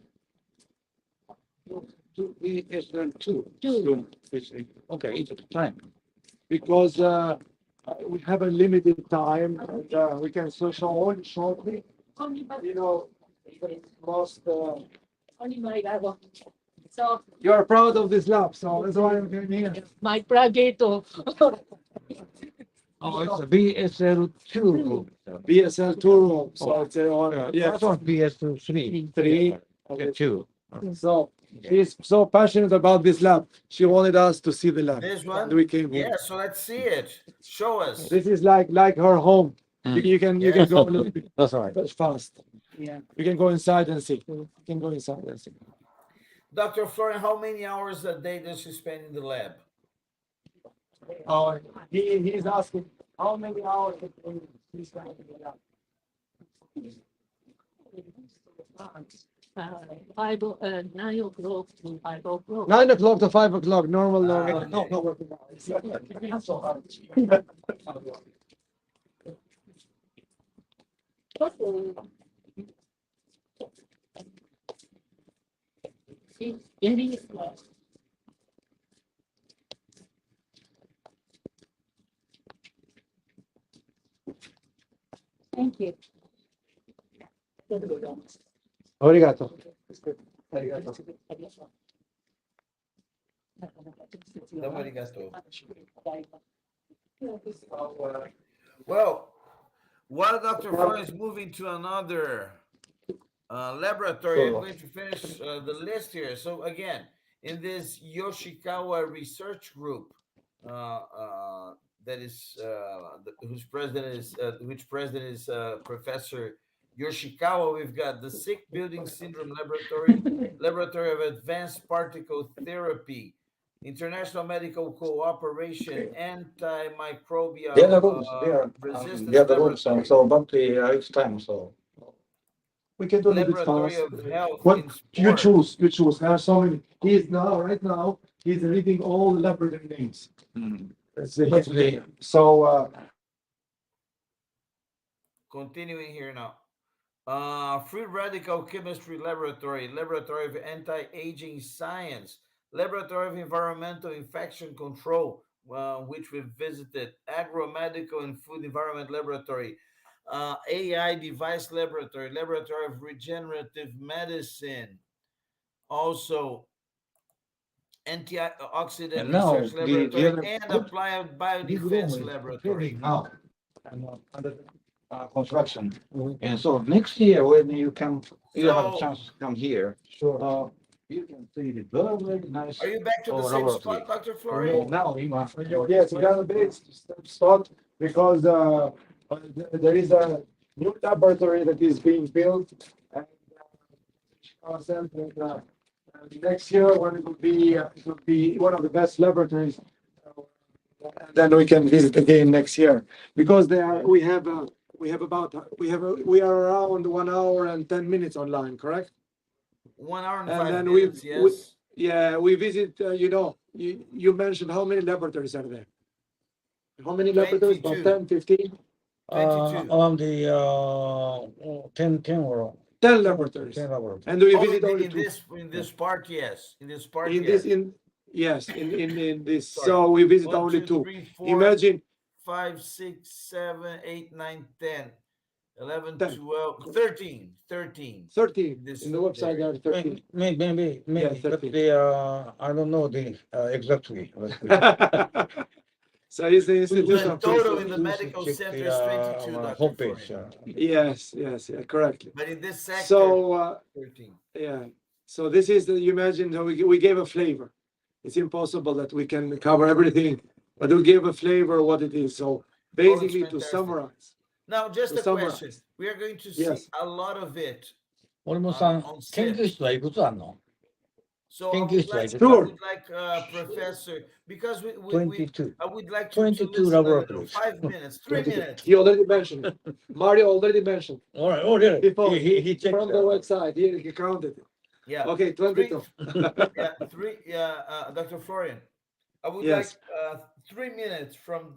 BSL2. Two. Okay, it's the time. Because we have a limited time, and we can show only shortly. You know, the most. only my level. So You are proud of this lab, so that's why I'm here. my project, Oh, it's a BSL2. BSL two, so it's yeah, That was BSL3. three. Okay, 2. So she's so passionate about this lab. She wanted us to see the lab. This one? And we came here. Yeah, so let's see it. Show us. This is like her home. You can Yes. go a little bit That's right. fast. yeah. You can go inside and see. You can go inside and see. Dr. Florian, how many hours a day does she spend in the lab? Oh, he's asking how many hours he's going to be lab. 9 o'clock to 5 o'clock. 9 o'clock to 5 o'clock, normal, Ah, no okay. working hours. Not so hard. It's very Thank you. Arigato. Arigato. Nobody got to. Well, while Dr. Florian is moving to another laboratory, I'm going to finish the list here. So again, in this Yoshikawa research group, that is which president is Professor Yoshikawa. We've got the Sick Building Syndrome Laboratory, Laboratory of Advanced Particle Therapy, International Medical Cooperation, Antimicrobial The other rooms, Resistance the other rooms, Laboratory, so but it's time, so. We can do a little bit Laboratory fast. of Health What in you Sport. choose. There are so many. Right now, he's reading all the laboratory names. Hopefully- So, Continuing here now. Free Radical Chemistry Laboratory, Laboratory of Anti-Aging Science, Laboratory of Environmental Infection Control, which we visited, Agromedical and Food Environment Laboratory, AI Device Laboratory, Laboratory of Regenerative Medicine, also Antioxidant And now, Research the Laboratory, other- and what- Applied This room Biodefense is Laboratory. now and under construction. Mhm. And so next year, when you come, you have a So- chance to come here, sure. you can see the very nice. Are you back to the Oh, same laboratory. spot, Dr. Florian? Now, you are. Yes, we are a bit spot because there is a new laboratory that is being built, and next year when it will be one of the best laboratories. Then we can visit again next year because we are around 1 hour and 10 minutes online, correct? 1 hour and And 5 then minutes, yes. Yeah, we visit, you mentioned how many laboratories are there? How many laboratories? About 22. 10, 15? 22. On the 10 or 10 laboratories. 10 laboratories. And we Oh, visit only in two. this part, yes. In this part, In yes. this, yes, in this. Sorry. So we visit 1, only 2, two. 3, 4, Imagine 5, 6, 7, 8, 9, 10, 11, 10. 12, 13. 13. 13. This In the website, there are 13. Maybe, but 13. the I don't know the exactly. But So it's the The institution. total in please. the please medical check center the, is 22, Dr. homepage. Florian. Yes, yeah, correctly. But in this sector, So, 13. yeah. So this is the, you imagine that we gave a flavor. It's impossible that we can cover everything, but we gave a flavor what it is. So basically, to fantastic. summarize, Now, just To a summarize. question. We are going to see Yes. a lot of it 森本さん on 研究 SIP. 室はいくつあるの So I 研 would 究室はい like, くつあ Sure. る Professor, because we 22 I would like to 22 listen a little. laboratories. 5 minutes, 3 minutes. he already mentioned it. Mario already mentioned All right, oh really? before He checked from the that. website. He counted it. Yeah. Okay, 22. Dr. Florian, I would Yes. like 3 minutes from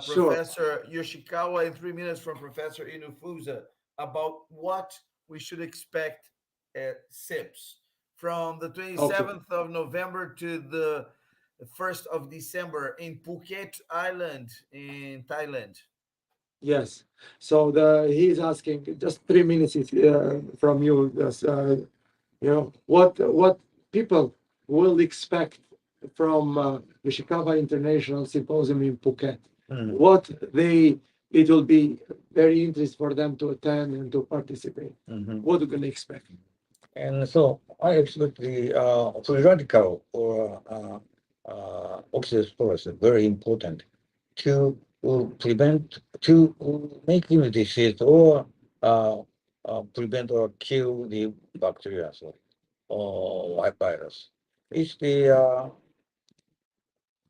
Sure. Professor Yoshikawa and 3 minutes from Professor Inufusa about what we should expect at SIPS from the 27th of November to the 1st of December in Phuket Island in Thailand. Yes. So he's asking just 3 minutes from you. You know what people will expect from Yoshikawa International Symposium in Phuket. Mm. It will be very interesting for them to attend and to participate. Mhm. What are you going to expect? And so I expect the free radical or oxidation storage is very important to prevent, to make immunity disease or prevent or kill the bacteria or virus. It's the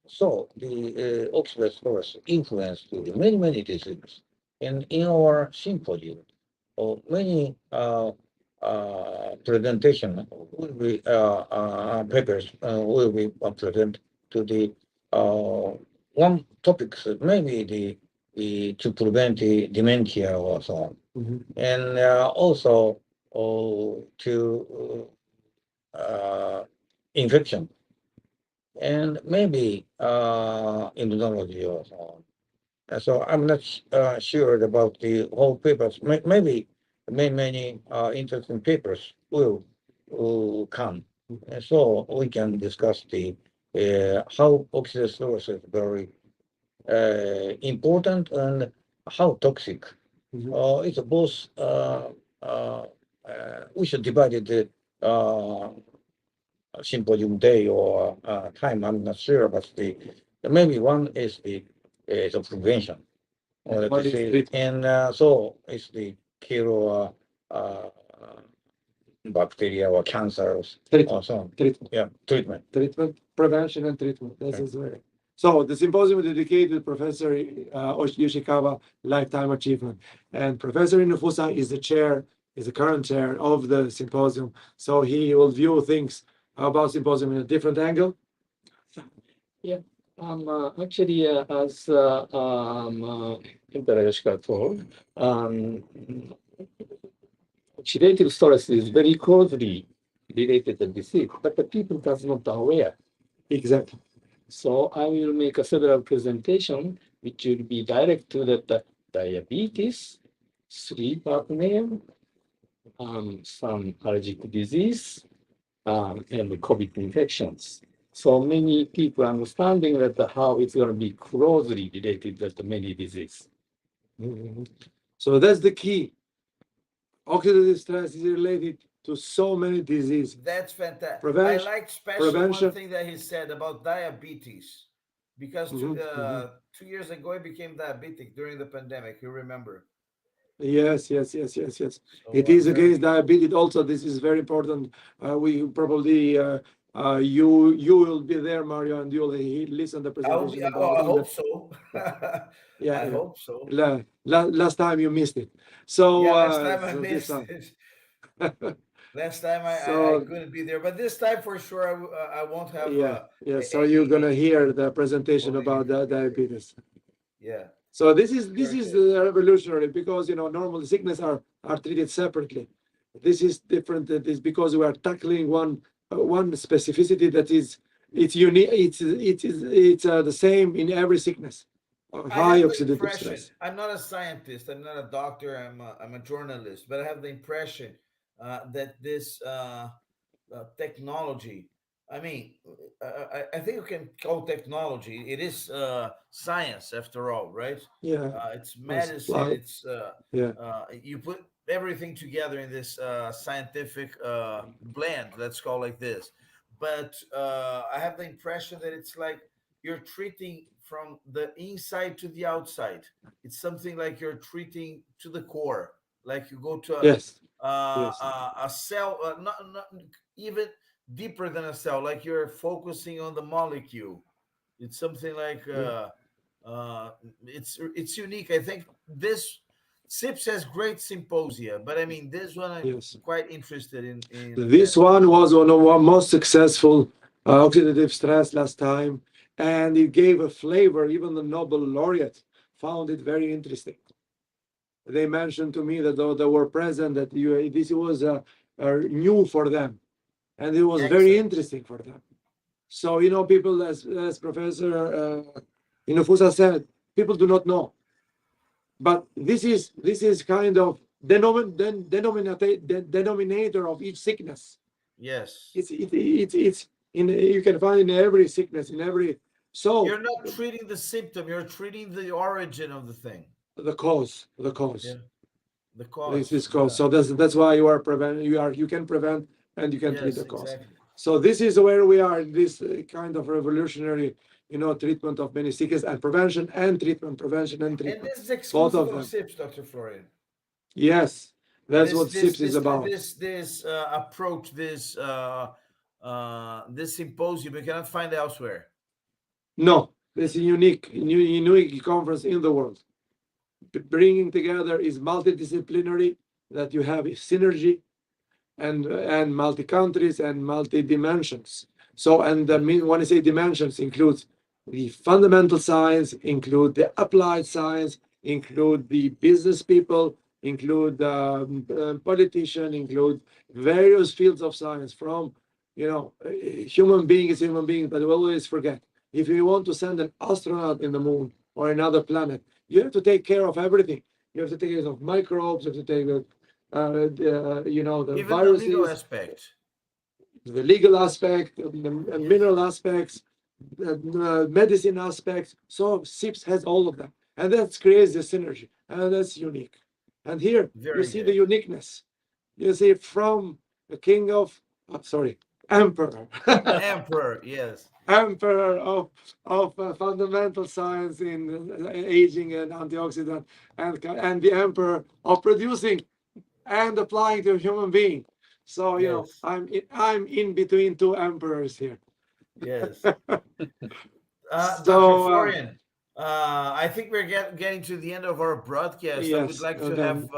so the oxidation storage influence to the many diseases. And in our symposium, many presentation will be papers will be present to the one topics maybe the to prevent the dementia or so on, Mhm. and also to infection and maybe immunology or so on. So I'm not sure about the whole papers. Maybe many interesting papers will come, and so we can discuss the how oxidation storage is very important and how toxic. Mhm. It's both. We should divide it symposium day or time. I'm not sure, but maybe one is the prevention or the One is disease, treatment. and so it's the cure bacteria or cancers or Treatment. so on. Treatment. Yeah, treatment. Treatment, prevention, and treatment. This Okay. is very. So the symposium is dedicated to Professor Yoshikawa Lifetime Achievement, and Professor Inufusa is the current chair of the symposium. So he will view things about symposium in a different angle. Actually, as Emperor Yoshikawa told, oxidative stress is very closely related to disease, but the people does not aware. Exactly. So I will make a several presentation which will be direct to the diabetes, sleep apnea, some allergic disease, and COVID infections. So many people understanding that how it's going to be closely related to many diseases. So that's the key. Oxidative stress is related to so many diseases. That's fantastic. Prevention- I like especially prevention. one thing that he said about diabetes, because Mhm, 2 years ago he became diabetic during the pandemic. You remember? Yes. So It I'm is very- against diabetes. Also, this is very important. We probably you will be there, Mario, and you'll listen to the presentation I about. hope so. Yeah, I yeah. hope so. Last time you missed it. So Yeah, last time I so this missed time. it. Last time I So- couldn't be there, but this time for sure I won't have. Yeah. So you're gonna hear the presentation only- about the diabetes. Yeah. So this is Very revolutionary, because normally sickness are treated separately. This is different. That is because we are tackling one specificity that is it's unique. It's the same in every sickness. I High have the oxidative impression, stress. I'm not a scientist, I'm not a doctor, I'm a journalist, but I have the impression that this technology, I mean, I think you can call technology, it is science after all, right? Yeah. It's Yes, medicine, it's Yeah. you put everything together in this scientific blend, let's call it like this. But I have the impression that it's like you're treating from the inside to the outside. It's something like you're treating to the core, like you go to Yes. Yes. a cell, not even deeper than a cell, like you're focusing on the molecule. It's something like it's unique. I think this SIPS has great symposia, but I mean this one I'm Yes. quite interested in. This one was one of our most successful oxidative stress last time, and it gave a flavor. Even the Nobel laureate found it very interesting. They mentioned to me that though they were present, that this was new for them, and it was very Excellent. interesting for them. So people, as Professor Inafusa said, people do not know, but this is kind of denominator of each sickness. Yes. It's in, you can find in every sickness, in every. So You're not treating the symptom, you're treating the origin of the thing. the cause. Yeah. The cause. This is cause. So that's why you can prevent and you can treat the Yes, cause. exactly. So this is where we are in this kind of revolutionary, treatment of many sickness, and prevention and treatment, prevention and And treatment. this is exclusive of of them. SIPS, Dr. Florian. Yes, that's This- what this- SIPS this- is about. This approach, this symposium, you cannot find elsewhere. No, this is unique conference in the world. Bringing together is multidisciplinary, that you have synergy and multi countries and multi dimensions. So, and when I say dimensions, includes the fundamental science, include the applied science, include the business people, include politician, include various fields of science. From human being is human being, but we always forget, if you want to send an astronaut in the moon or another planet, you have to take care of everything. You have to take care of microbes, you have to take the the Even viruses, the legal aspect. the legal aspect, the mineral aspects, the medicine aspects. So SIPS has all of them, and that creates the synergy, and that's unique. And here Very you see good. the uniqueness. You see from the king of, emperor, Emperor, yes. emperor of fundamental science in aging and antioxidant, and the emperor of producing and applying to a human being. So Yes. I'm in between two emperors here. Yes. So, Dr. Florian, I think we're getting to the end of our broadcast. I would Yes, like to and have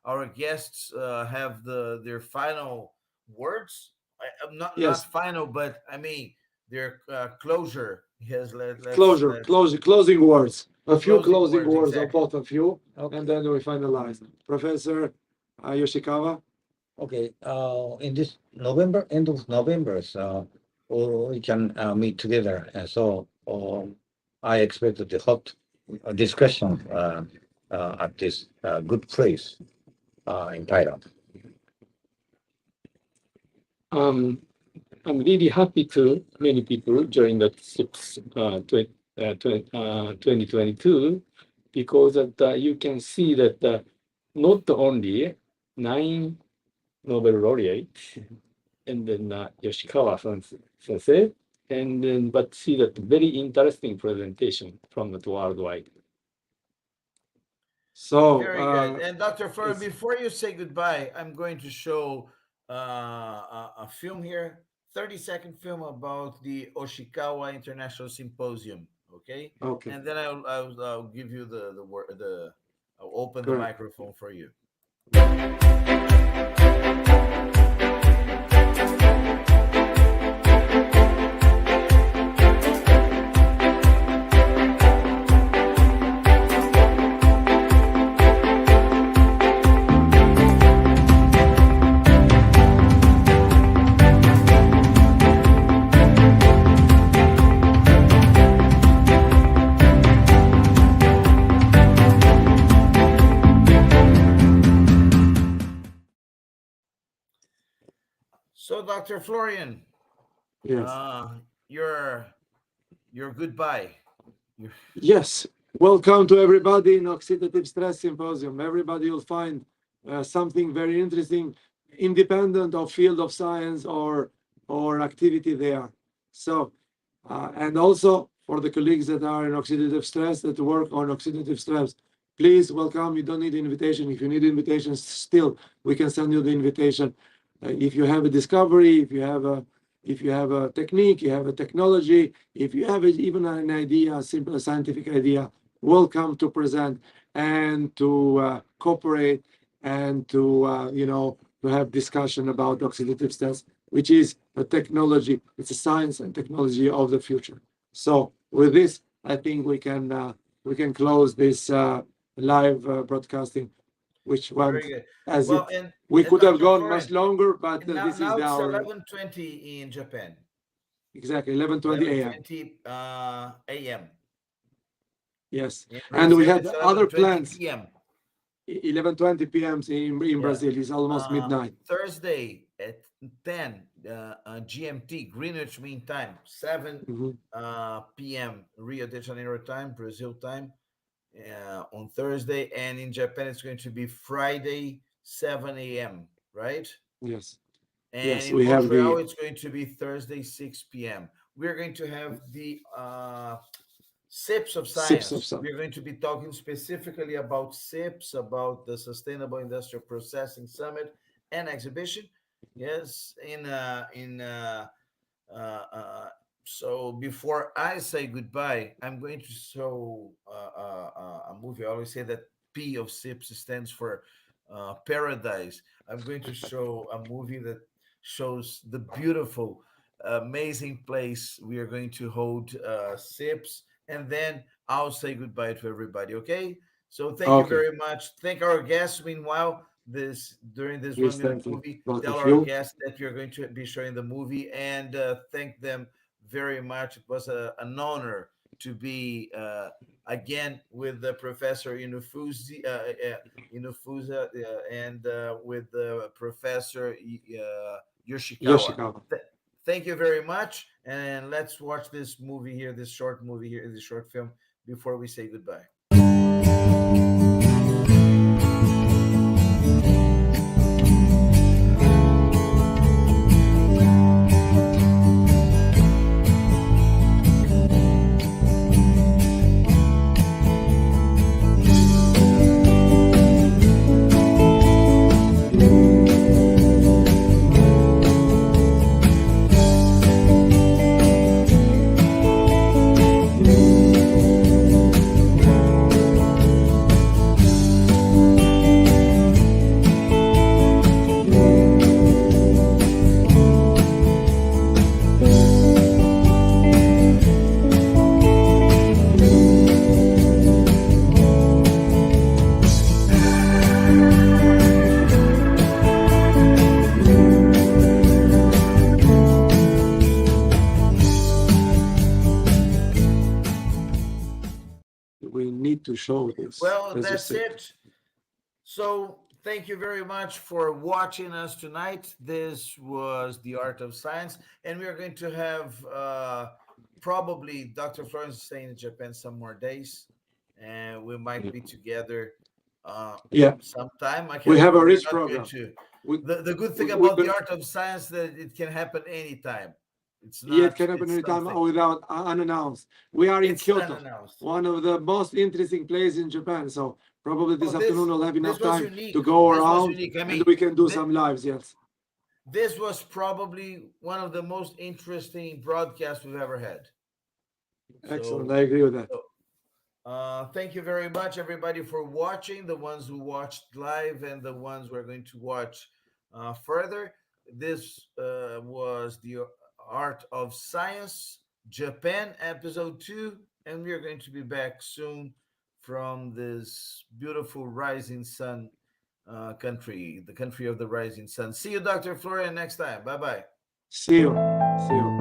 our guests have their final words. Not Yes. final, but I mean their closure. Yes, Closing words. A few Closing closing words, words of exactly. both of you, Okay. and then we finalize. Professor Yoshikawa. Okay, in this November, end of November, so we can meet together, and so I expect the hot discussion at this good place in Thailand. I'm really happy to many people join that 2022, because you can see that not only 9 Nobel laureates and then Yoshikawa sensei, and then but see that very interesting presentation from the worldwide. So Very good. And Dr. Florian, yes. before you say goodbye, I'm going to show a film here, 30-second film about the Oshikawa International Symposium. Okay. Okay. And then I'll give you the word. I'll open the Correct. microphone for you. Dr. Florian, Yes. your goodbye. Yes. Welcome to everybody in Oxidative Stress Symposium. Everybody will find something very interesting, independent of field of science or activity there. So, and also for the colleagues that are in oxidative stress, that work on oxidative stress, please welcome. You don't need invitation. If you need invitation, still we can send you the invitation. If you have a discovery, if you have a technique, you have a technology, if you have even an idea, a simple scientific idea, welcome to present and to cooperate and to to have discussion about oxidative stress, which is a technology. It's a science and technology of the future. So with this, I think we can close this live broadcasting, which went Very good. as Well, it. We and could have Dr. gone Florian, much longer, but now, this is now the it's hour. 11:20 in Japan. Exactly, 11:20 a.m. 11:20 a.m. Yes, In and we Brazil, had it's other 11:20 plans. p.m. 11:20 p.m. in Yeah. Brazil. It's almost midnight. Thursday at 10 GMT, Greenwich Mean Time, 7 Mhm. p.m. Rio de Janeiro time, Brazil time on Thursday. And in Japan, it's going to be Friday, 7 a.m., right? Yes, And yes, in we have Montreal, the it's going to be Thursday, 6 p.m. We're going to have the SIPs of sips of Science. sun. We're going to be talking specifically about SIPs, about the Sustainable Industrial Processing Summit and exhibition. Yes, so before I say goodbye, I'm going to show a movie. I always say that P of SIPs stands for paradise. I'm going to show a movie that shows the beautiful, amazing place we are going to hold SIPs, and then I'll say goodbye to everybody. Okay. So thank you Okay, very much. Thank our guests. Meanwhile, during this please 1 minute thank you, movie, both tell of our you. guests that you're going to be showing the movie and thank them very much. It was an honor to be again with the Professor Inufusa and with the Professor Yoshikawa. Yoshikawa. Thank you very much. And let's watch this movie here, this short movie here, this short film before we say goodbye. We need to show this. Well, as you that's said. it. So thank you very much for watching us tonight. This was The Art of Science, and we are going to have probably Dr. Florence staying in Japan some more days, and we might be together Yeah, sometime. I we can. have a We're rich not going program. to. We, The good thing we, about we, The Art of Science that it can happen anytime. It's Yeah, it not. can happen It's anytime something. without unannounced. We are in It's Kyoto, unannounced. one of the most interesting places in Japan. So probably this Oh, afternoon we'll have this enough was time unique. to go This was around unique. I and mean, we can do thi- some lives. Yes. this was probably one of the most interesting broadcasts we've ever had. Excellent. So, I agree with that. thank you very much, everybody, for watching. The ones who watched live and the ones we're going to watch further. This was The Art of Science, Japan, episode 2. And we are going to be back soon from this beautiful rising sun country, the country of the rising sun. See you, Dr. Florian, next time. Bye bye. See you. See you.